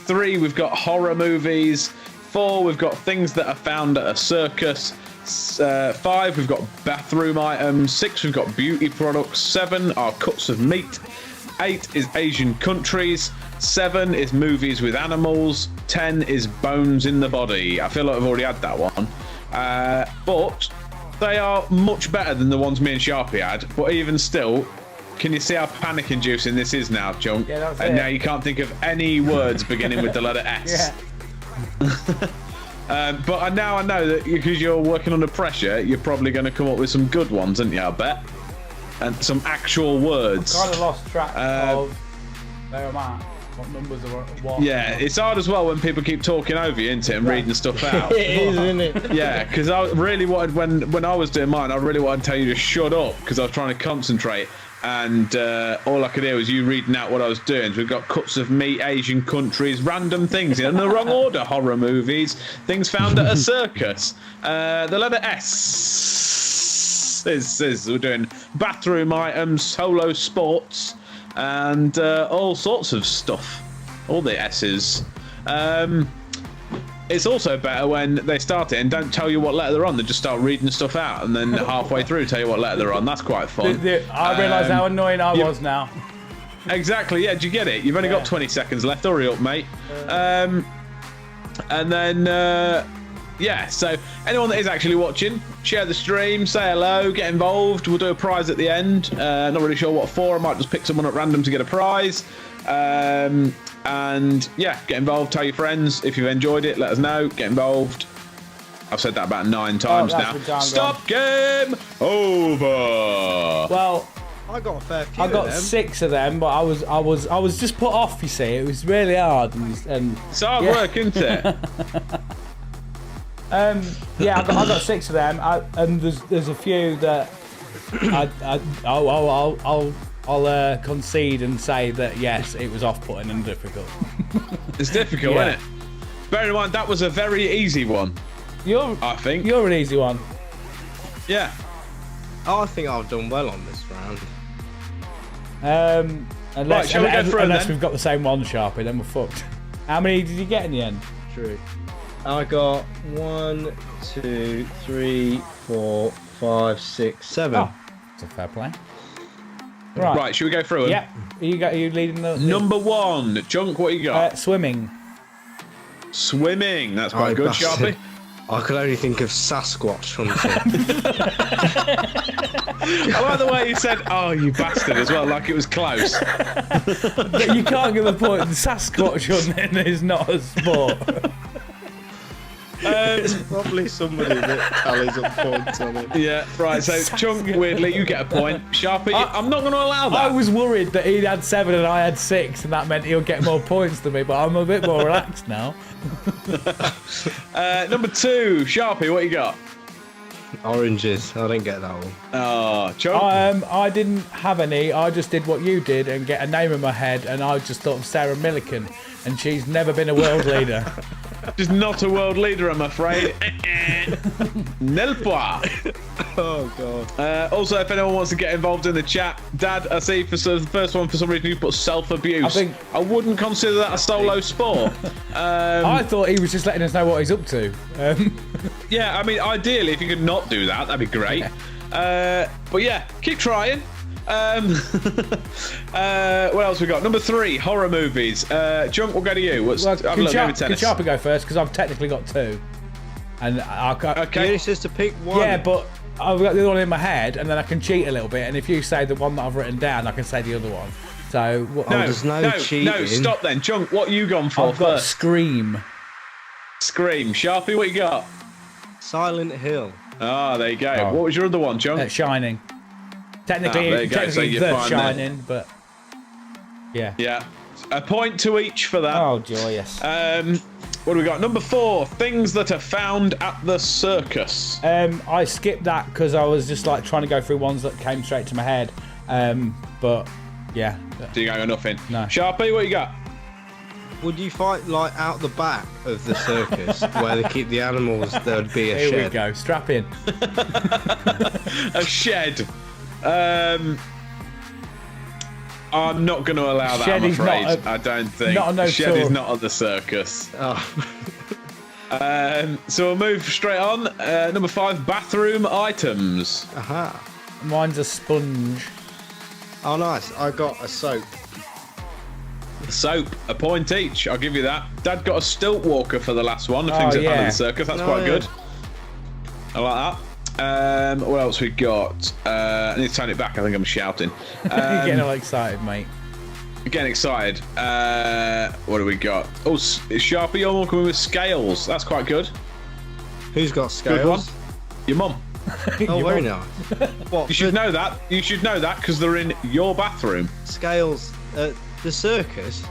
3, we've got horror movies. 4, we've got things that are found at a circus. 5, we've got bathroom items. 6, we've got beauty products. 7 are cuts of meat. 8 is Asian countries. 7 is movies with animals. 10 is bones in the body. I feel like I've already had that one. But they are much better than the ones me and Sharpie had. But even still, can you see how panic-inducing this is now, Chunk? Yeah, that's and it. now you can't think of any words beginning with the letter S. Yeah. But now I know that because you're working under pressure, you're probably going to come up with some good ones, aren't you? I bet. And some actual words. Kind of lost track of where I'm at. What numbers are what? Yeah, it's hard as well when people keep talking over you, isn't it, and reading stuff out. It is, isn't it? Yeah, because I really wanted, when I was doing mine, I really wanted to tell you to shut up because I was trying to concentrate. And all I could hear was you reading out what I was doing. So we've got cuts of meat, Asian countries, random things in the wrong order, horror movies, things found at a circus. The letter S is we're doing bathroom items, solo sports, and all sorts of stuff. All the S's. It's also better when they start it and don't tell you what letter they're on. They just start reading stuff out and then halfway through tell you what letter they're on. That's quite fun. I realise how annoying I was now. Exactly, yeah. Do you get it? You've only got 20 seconds left. Hurry up, mate. And then, yeah, so anyone that is actually watching, share the stream, say hello, get involved. We'll do a prize at the end. Not really sure what for. I might just pick someone at random to get a prize. And yeah, get involved, tell your friends. If you've enjoyed it, let us know. Get involved. I've said that about 9 times that's now. been time Stop game over. Well, I got a fair few. I got of them. 6 of them, but I was just put off. You see, it was really hard, and It's hard work, isn't it? yeah, I got 6 of them, and there's a few that I'll concede and say that yes, it was off-putting and difficult. It's difficult, Yeah. isn't it? Bear in mind, that was a very easy one, I think. You're an easy one. Yeah. Oh, I think I've done well on this round. Unless, shall we go through unless then? we've got the same one, Sharpie, then we're fucked. How many did you get in the end? True. I got 1, 2, 3, 4, 5, 6, 7. Oh, it's a fair play. Right. Right, should we go through them? Yep. Are you leading the Number 1, Junk, what you got? swimming? Swimming, that's quite Oh, good, bastard. Sharpie. I could only think of Sasquatch hunting. I like the way you said, "Oh, you bastard," as well, like it was close. You can't give a point. The Sasquatch hunting is not a sport. It's probably somebody that tallies up points on it. Yeah, right. So, Chunk, weirdly, you get a point. Sharpie, I'm not going to allow I that. was worried that he had 7 and I had 6, and that meant he'll get more points than me. But I'm a bit more relaxed now. Number 2, Sharpie, what you got? Oranges. I didn't get that one. Oh, Chunk. I didn't have any. I just did what you did and get a name in my head, and I just thought of Sarah Millican, and she's never been a world leader. She's not a world leader, I'm afraid. Nil point. Oh, God. Also, if anyone wants to get involved in the chat, Dad, I see for the first one, for some reason, you put self-abuse. I wouldn't consider that a solo sport. I thought he was just letting us know what he's up to. Yeah, I mean, ideally, if you could not do that, that'd be great. But yeah, keep trying. What else we got? Number 3, horror movies. Junk, we'll go to you. Can Sharpie go first? Because I've technically got 2. And I can't. Okay. He only says to pick one. Yeah, but I've got the other one in my head, and then I can cheat a little bit. And if you say the one that I've written down, I can say the other one. So there's no cheating. No, stop then. Junk, what you gone for I've got first? Scream. Scream. Sharpie, what you got? Silent Hill. Ah, there you go. Oh. What was your other one, Junk? Shining. there you Technically, go. So you're The fine then. Shining, but yeah. Yeah. A point to each for that. Oh, joyous. What do we got? Number 4, things that are found at the circus. I skipped that because I was just like trying to go through ones that came straight to my head. But yeah. So you got nothing. No. Sharpie, what you got? Would you fight like out the back of the circus where they keep the animals? There'd be a Here shed. we go. Strap in. A shed. I'm not going to allow that, Shed I'm is not afraid. a- I don't think. not a no Shed is tour. not at the circus. Oh. So we'll move straight on. Number 5, bathroom items. Aha. Mine's a sponge. Oh, nice. I got a soap. Soap, a point each. I'll give you that. Dad got a stilt walker for the last one. Things that found at the circus. That's quite good. I like that. What else we got? I need to turn it back. I think I'm shouting. You're getting all excited, mate. Getting excited. What do we got? Oh, Sharpie, you're more coming with scales. That's quite good. Who's got scales? Good one. Your mum. Oh, very nice. What? You should know that. You should know that because they're in your bathroom. Scales at the circus?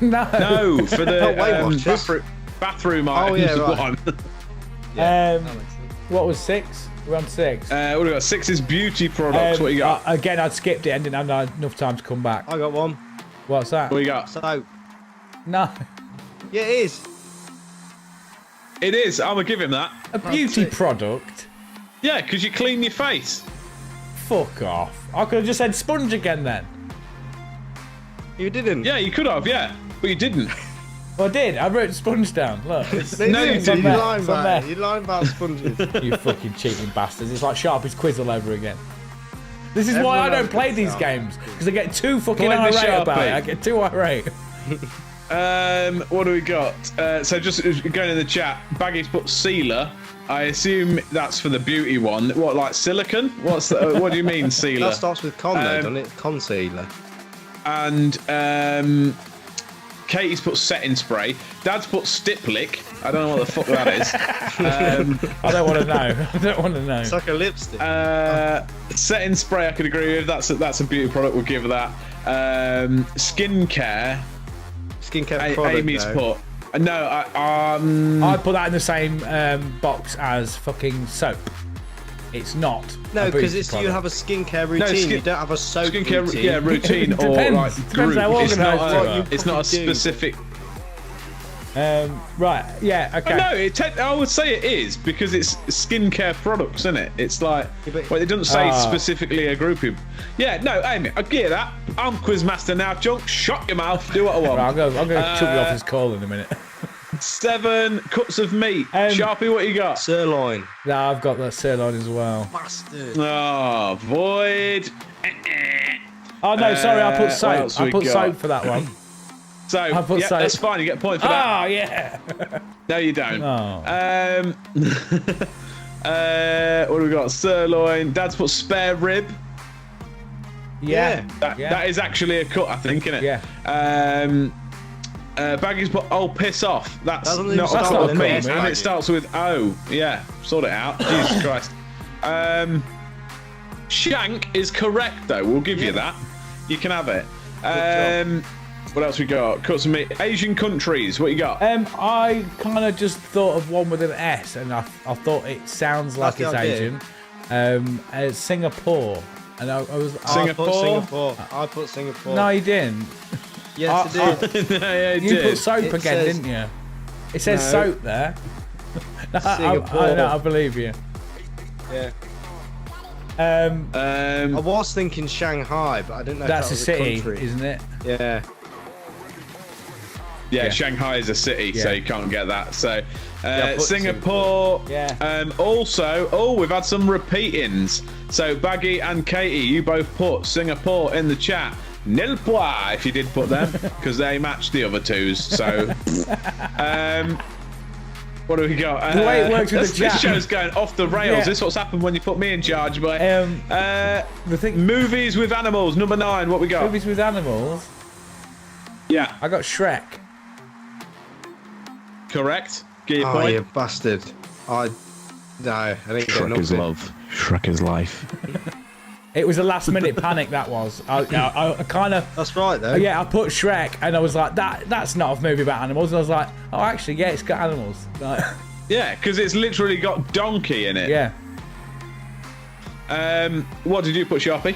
No. No, for the Weight Watchers. bathroom Oh, items yeah, right. one. That makes sense. What was 6? We're on 6. What do we got? 6 is beauty products. What you got? Again, I'd skipped it and didn't have enough time to come back. I got one. What's that? What you got? Soap. No. Yeah, it is. It is. I'm gonna give him that. A beauty it. product? Yeah, because you clean your face. Fuck off. I could have just said sponge again then. You didn't. Yeah, you could have. Yeah, but you didn't. Well, I did. I wrote sponge down. Look. No, you It's on didn't. there. You're lying It's on about there. it. You're lying about sponges. You fucking cheating bastards. It's like Sharpie's quiz all over again. This is why I Everyone don't else play gets these out. games. Because I get too fucking Blame the irate about Sharpie. it. I get too irate. What do we got? So just going in the chat, Baggy's put sealer. I assume that's for the beauty one. What, like silicon? What do you mean sealer? That starts with con, though, doesn't it? Concealer. And Katie's put setting spray. Dad's put stiplick. I don't know what the fuck that is. I don't want to know. I don't want to know. It's like a lipstick. Setting spray, I could agree with. That's a beauty product. We'll give that. Skincare. Skincare product. Amy's though. put. No, I'd put that in the same box as fucking soap. It's not. No, because because you have a skincare routine. You don't have a soap skincare routine. routine or Depends. like Depends group. how It's not organised you are. it's not a Fucking do. specific. Right. Yeah. Okay. No, I would say it is because it's skincare products, isn't it? It's like, Yeah, but- well, it doesn't say specifically a group of. Yeah, no, Amy, I get that. I'm Quizmaster now, Chunk. Shut your mouth. Do what I want. Right, I'm going to chuck you off his call in a minute. 7 cuts of meat. Sharpie, what you got? Sirloin. No, I've got that sirloin as well. Bastard. Oh, void. Oh no, sorry, I put what soap. else I we put got? soap for that one. So, I put yeah, soap. that's fine. You get a point for that. Oh yeah. No, you don't. Oh. What do we got? Sirloin. Dad's put spare rib. Yeah. That is actually a cut, I think, isn't it? Yeah. Baggy's put piss off. That's Doesn't even not a start cut with of an meat, S, and Baggy. it starts with O. Yeah, sort it out. Jesus Christ. Shank is correct, though. We'll give you that. You can have it. What else we got? Cut some meat. Asian countries. What you got? I kind of just thought of one with an S, and I thought it sounds like That's it's the idea. Asian. Singapore, and I was. I put Singapore? Singapore. I put Singapore. No, you didn't. Yes, I did. Yeah, it You did. put soap It again, says- didn't you? It says No. soap there. Singapore. I believe you. Yeah. Um, I was thinking Shanghai, but I didn't know that's a if that was city, country. isn't it? Yeah. Yeah, Shanghai is a city, so Yeah. you can't get that. So, I put Singapore. Yeah. Also, we've had some repeatings. So, Baggy and Katie, you both put Singapore in the chat. Nil point if you did put them, because they matched the other twos. So, what do we got? The way it works with the this chat. show's going off the rails. Yeah. This is what's happened when you put me in charge, boy. The thing, Movies with animals, number 9. What we got? movies with animals. Yeah, I got Shrek. correct. Get your Oh, point. you bastard. No, I didn't get nothing. love. Shrek is life. It was a last minute panic. That was. I kind of. That's right, though. Yeah, I put Shrek, and I was like, that's not a movie about animals. And I was like, oh, actually, yeah, it's got animals. Like, Yeah, because it's literally got donkey in it. yeah. What did you put, Sharpie?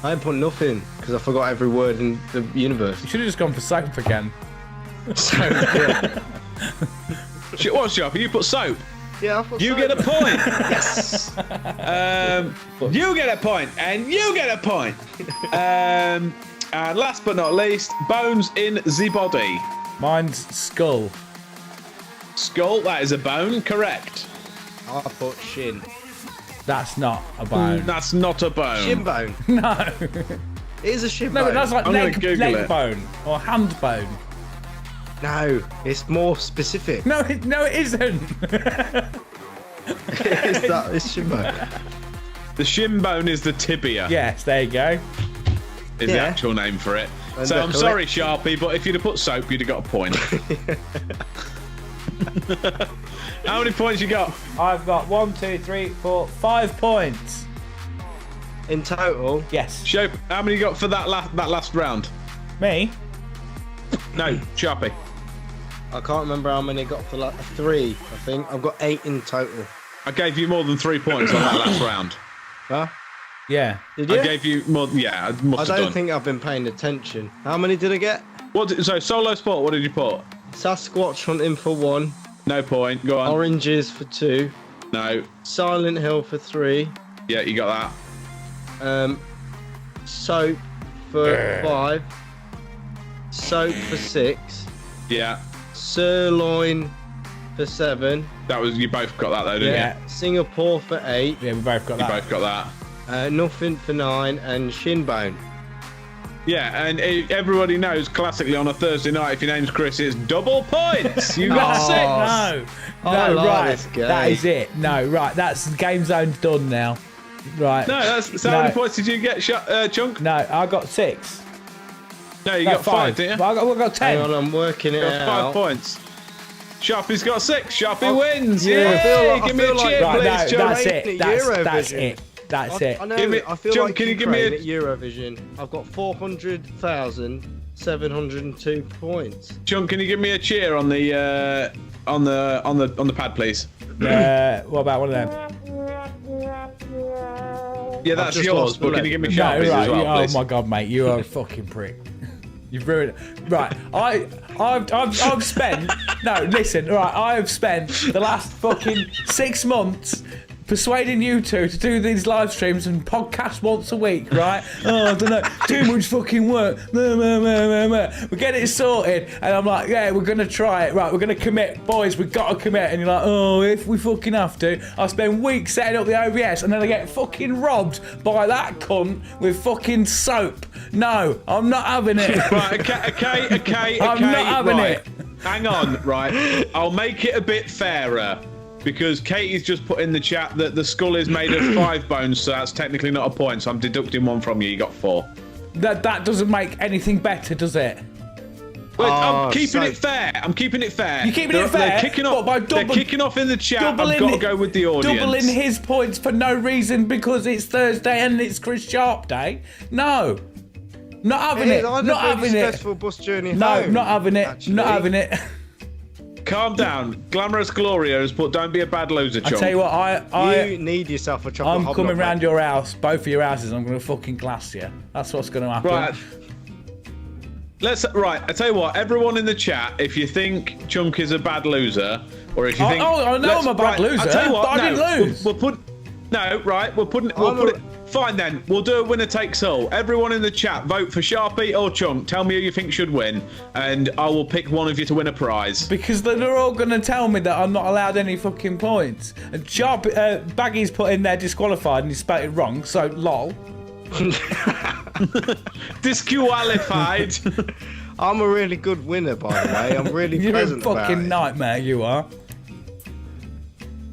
I didn't put nothing because I forgot every word in the universe. You should have just gone for soap again. So, yeah. What, Sharpie? You put soap. Yeah, I thought You so. get a point. Yes. You get a point, and you get a point. And last but not least, bones in the body. Mine's skull. Skull. That is a bone. Correct. I put shin. That's not a bone. That's not a bone. Shin bone. No. It is a shin No, bone. but that's like I'm gonna leg Google it. bone or hand bone. No, it's more specific. No, it isn't. It's shin bone. The shin bone is the tibia. Yes, there you go. Is the Yeah. actual name for it. And So the I'm sorry, Sharpie, but if you'd have put soap, you'd have got a point. How many points you got? I've got 1, 2, 3, 4, 5 points. In total, Yes. Show. How many you got for that last round? Me? No, Sharpie. I can't remember how many I got for 3, I think. I've got 8 in total. I gave you more than 3 points on that last round. Huh? Yeah. Did you? I gave you more. Yeah, I must I have don't done. think I've been paying attention. How many did I get? So solo sport. What did you put? Sasquatch hunting for 1, No point. Go on. oranges for 2, No. Silent Hill for 3, Yeah, you got that. soap for 5, soap for 6, Yeah, sirloin for 7, that was. You both got that though, didn't Yeah. Singapore for 8, Yeah, we both got you? You that. both got that. nothing for 9, and shin bone. Yeah, and everybody knows classically on a Thursday night, if your name's Chris, it's double points. You got Oh. 6. No. I No, like right. this game. That is it. No, right. That's game zone's done now. Right. No, that's so. How many points did you get, Chunk? No, I got 6. No, you No, got 5, didn't you? Well, I got 10. Hang on, I'm working it You got 5 out. points. Sharpie's got 6. Sharpie wins. yeah, Yeah, I give me a feel like- cheer, Right, please, no, John. that's it. Ukraine That's Eurovision. it. That's it. I know. Give me- I feel John, like can you give me Ukraine a- at Eurovision. I've got 400,702 points. John, can you give me a cheer on the on the pad, please? What about one of them? Yeah, that's just yours. lost, But but can you give me No, Sharpies right. as well, Oh please? my god, mate, you are a fucking prick. You've ruined it. Right, I've spent. No, listen. Right, I have spent the last fucking 6 months persuading you two to do these live streams and podcasts once a week, right? Oh, I don't know, too much fucking work. We get it sorted, and I'm like, yeah, we're gonna try it. Right, we're gonna commit, boys. We've got to commit. And you're like, oh, if we fucking have to, I spend weeks setting up the OBS, and then I get fucking robbed by that cunt with fucking soap. No, I'm not having it. Right, okay. I'm not having right. it. Hang on, right. I'll make it a bit fairer because Katie's just put in the chat that the skull is made of 5 bones, so that's technically not a point. So I'm deducting 1 from you. You got 4. That doesn't make anything better, does it? Well, I'm Oh, keeping so- it fair. I'm keeping it fair. You're keeping it fair? They're kicking off. What, by They're kicking off in the chat. I've got to go with the audience. Doubling his points for no reason because it's Thursday and it's Chris Sharp Day? No. Not having it. I had Not a really having it. stressful bus journey No, home. not having it. actually. Not having it. Calm down. Glamorous Glorios, but don't be a bad loser, I chum. tell you what, You need yourself a chocolate I'm hobnob, coming round mate. your house, both of your houses. I'm going to fucking glass you. That's what's going to happen. Right. I tell you what, everyone in the chat, if you think Chunk is a bad loser, or if you think... I know I'm a bad loser, I tell you what, but I didn't lose. We'll put it... Fine then, we'll do a winner takes all. Everyone in the chat, vote for Sharpie or Chunk. Tell me who you think should win, and I will pick one of you to win a prize. Because they're all going to tell me that I'm not allowed any fucking points. And Baggy's put in there disqualified and he spelled it wrong, so lol. Disqualified. I'm a really good winner, by the way. I'm really You're a pleasant about fucking it. nightmare, you are.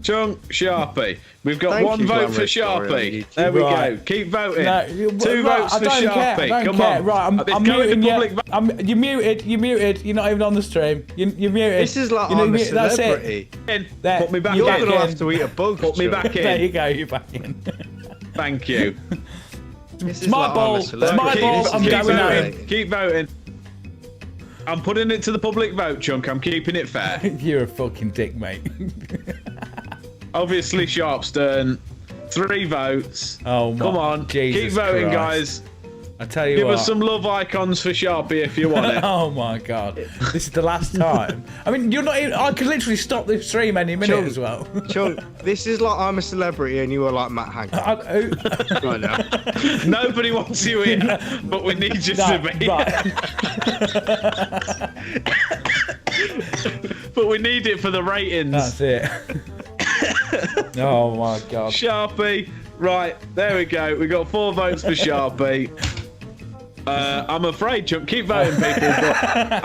Chunk, Sharpie. We've got Thank 1 you, vote Glamorous for Story on Sharpie. YouTube. There we Right. go. Keep voting. No, 2 right, votes I for don't care, Sharpie. I don't Come care. on. Right, It's I'm going to muting public you. You're muted. You're not even on the stream. You're muted. This is like You're I'm a muted. That's it. celebrity. There, Put me back you're You're back going to in. have to eat a bug. Put me Chuck. back There in. you go. You're back in. Thank you. This is my like I'm a ball. It's celebrity. my ball. I'm keep going voting. home. Keep voting. I'm putting it to the public vote, Chunk. I'm keeping it fair. You're a fucking dick, mate. Obviously, Sharpstern. 3 votes. Oh my. Come on. Jesus Keep voting, Christ. guys. I tell you Give what. us some love icons for Sharpie if you want it. Oh my god. This is the last time. I mean, you're not even. I could literally stop this stream any minute Chunk. as well. Chunk, this is like I'm a celebrity and you are like Matt Hancock right now. Nobody wants you here, but we need you to be. Right. But we need it for the ratings. That's it. Oh my god. Sharpie. Right, there we go. We got 4 votes for Sharpie. I'm afraid, Chunk, keep voting, people, but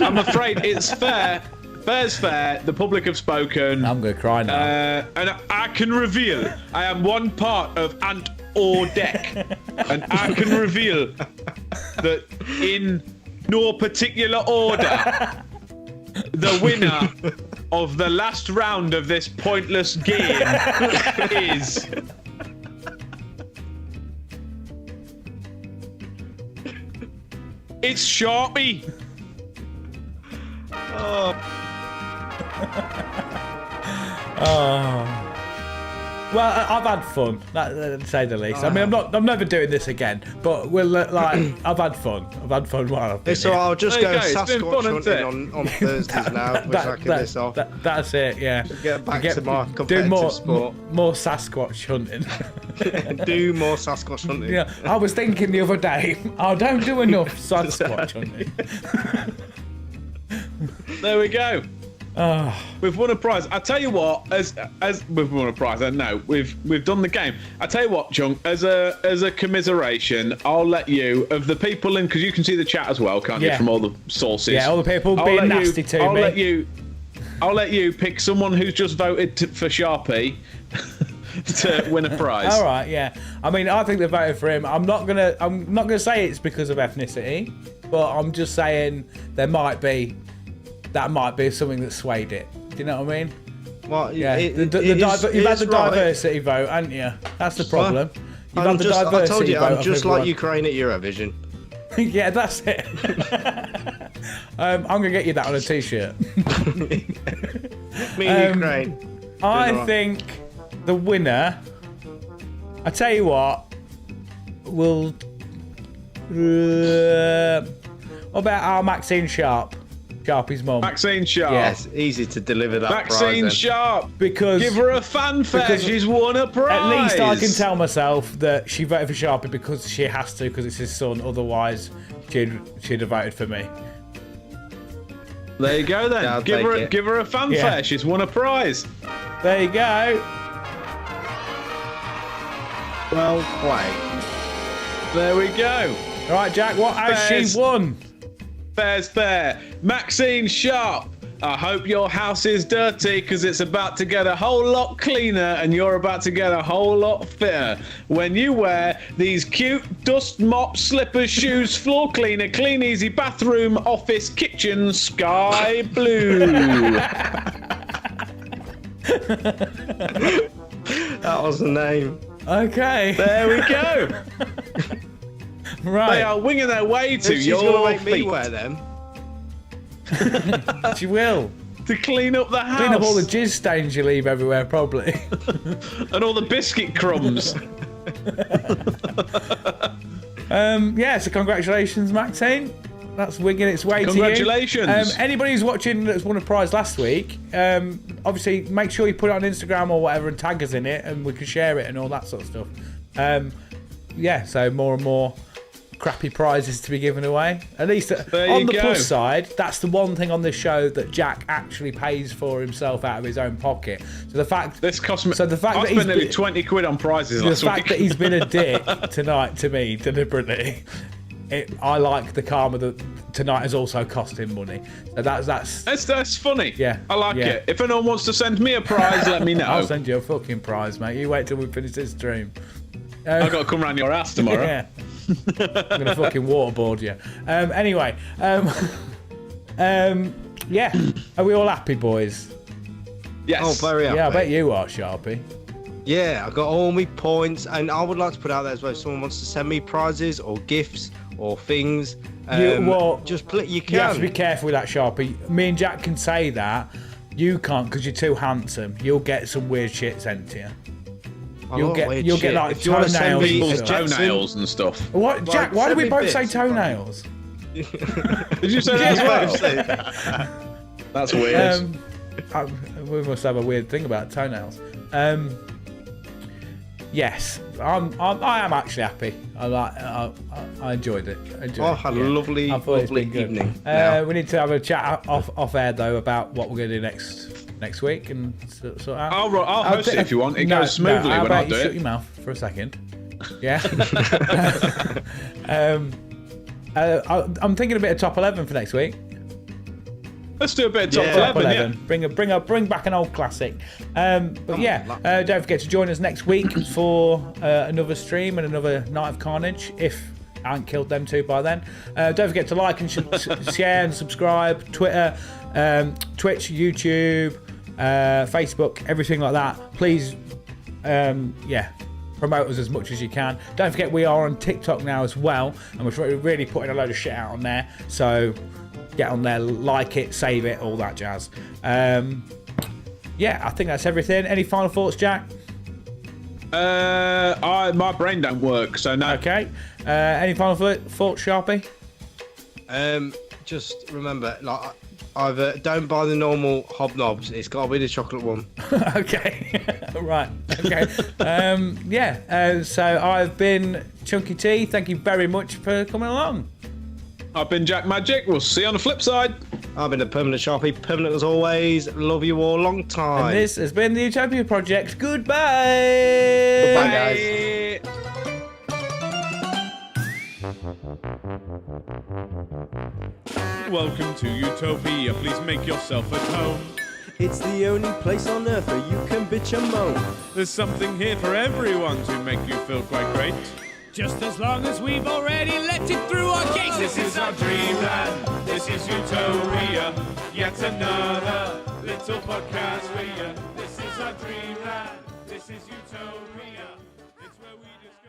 I'm afraid it's fair. Fair's fair. The public have spoken. I'm gonna cry now. And I can reveal I am one part of Ant or Deck. And I can reveal that in no particular order, the winner of the last round of this pointless game is... It's Sharpie. Oh. Well, I've had fun, to say the least. I mean, I'm never doing this again. But I've had fun. I've had fun while I've been So here. I'll just There go you go, it's been Sasquatch fun, hasn't hunting on Thursdays now, which this off. That's it. Yeah. Get back to my do competitive sport. more Sasquatch hunting. Do more Sasquatch hunting. Yeah, I was thinking the other day, I don't do enough Sasquatch hunting. There we go. Oh, We've won a prize. I tell you what, as we've won a prize. No, we've done the game. I tell you what, Chunk, as a commiseration, I'll let you of the people in, because you can see the chat as well, can't you, Yeah. from all the sources. yeah, all the people I'll being let nasty to I'll me. Let you pick someone who's just voted for Sharpie to win a prize. All right, yeah. I mean, I think they voted for him. I'm not gonna say it's because of ethnicity, but I'm just saying there might be that might be something that swayed it. Do you know what I mean? Well, Yeah, it you've had the diversity vote, haven't you? That's the problem. You've had the diversity I told you, vote. I'm just like Ukraine at Eurovision. Yeah, that's it. I'm going to get you that on a t-shirt. Me and Ukraine. I think the winner, I tell you what, will... what about our Maxine Sharp? Sharpie's mum. Maxine Sharp. Yes, easy to deliver that Maxine prize. Sharp. Because Give her a fanfare. She's won a prize. at least I can tell myself that she voted for Sharpie because she has to, because it's his son. Otherwise, she'd have voted for me. There you go then. Yeah, Give her a fanfare. Yeah. She's won a prize. There you go. Well played. There we go. All right, Jack. What has Fair's- she won? Fair's fair. Maxine Sharp. I hope your house is dirty because it's about to get a whole lot cleaner and you're about to get a whole lot fitter when you wear these cute dust mop, slippers, shoes, floor cleaner, clean easy bathroom, office, kitchen, sky blue. That was the name. Okay. There we go. Right. They are winging their way to She's your gonna make me feet wear them. She will. to clean up the house. Clean up all the jizz stains you leave everywhere, probably. and all the biscuit crumbs. Yeah, so congratulations, Maxine. That's winging its way to you. Congratulations. Anybody who's watching that's won a prize last week, obviously make sure you put it on Instagram or whatever and tag us in it and we can share it and all that sort of stuff. Yeah, so more and more crappy prizes to be given away. At least on the plus side, that's the one thing on this show that Jack actually pays for himself out of his own pocket. So the fact This cost me. So the fact I that spent he's nearly been- 20 quid on prizes the last fact week. that he's been a dick tonight to me deliberately. I like the karma that tonight has also cost him money. So that's That's funny. Yeah, I like yeah. it. If anyone wants to send me a prize, let me know. I'll send you a fucking prize, mate. You wait till we finish this stream. I've got to come round your ass tomorrow. Yeah. I'm gonna fucking waterboard you. Anyway, yeah. Are we all happy, boys? Yes. Oh, very happy. Yeah, I bet you are, Sharpie. Yeah, I got all my points, and I would like to put out there as well. If someone wants to send me prizes or gifts or things, just you can. You have to be careful with that, Sharpie. Me and Jack can say that. You can't because you're too handsome. You'll get some weird shit sent to you. You'll get like if you want to send toenails. me and People's stuff. toenails and stuff. What, Jack? Why did send we me both say bits. toenails? Did you say that as well? That's weird. We must have a weird thing about toenails. Yes, I am actually happy. I enjoyed it. Oh, had a lovely evening. We need to have a chat off air though about what we're going to do next week and sort out. I'll host it if you want. It goes smoothly how when about I do you shut it. your mouth for a second. Yeah. I'm thinking a bit of top 11 for next week. Let's do a bit of top Yeah. 11. Yeah. Bring back an old classic. But yeah, don't forget to join us next week for another stream and another Night of Carnage. If I haven't killed them two by then. Don't forget to like and share and subscribe. Twitter, Twitch, YouTube, Facebook, everything like that. Please, promote us as much as you can. Don't forget we are on TikTok now as well, and we're really putting a load of shit out on there. So get on there, like it, save it, all that jazz. Yeah, I think that's everything. Any final thoughts, Jack? My brain don't work, so no. Okay. Any final thoughts, Sharpie? Just remember, like, either don't buy the normal hobnobs. It's got to be the chocolate one. Okay. Right. Okay. So I've been Chunky T. Thank you very much for coming along. I've been Jack Magic. We'll see you on the flip side. I've been a permanent Sharpie, permanent as always. Love you all, long time. And this has been the Utopia Project. Goodbye. Goodbye, guys. Welcome to Utopia. Please make yourself at home. It's the only place on earth where you can bitch and moan. There's something here for everyone to make you feel quite great. Just as long as we've already let it through our gates. This is our dreamland. This This is Utopia, yet another little podcast for you. This is our dreamland. This is Utopia. It's where we just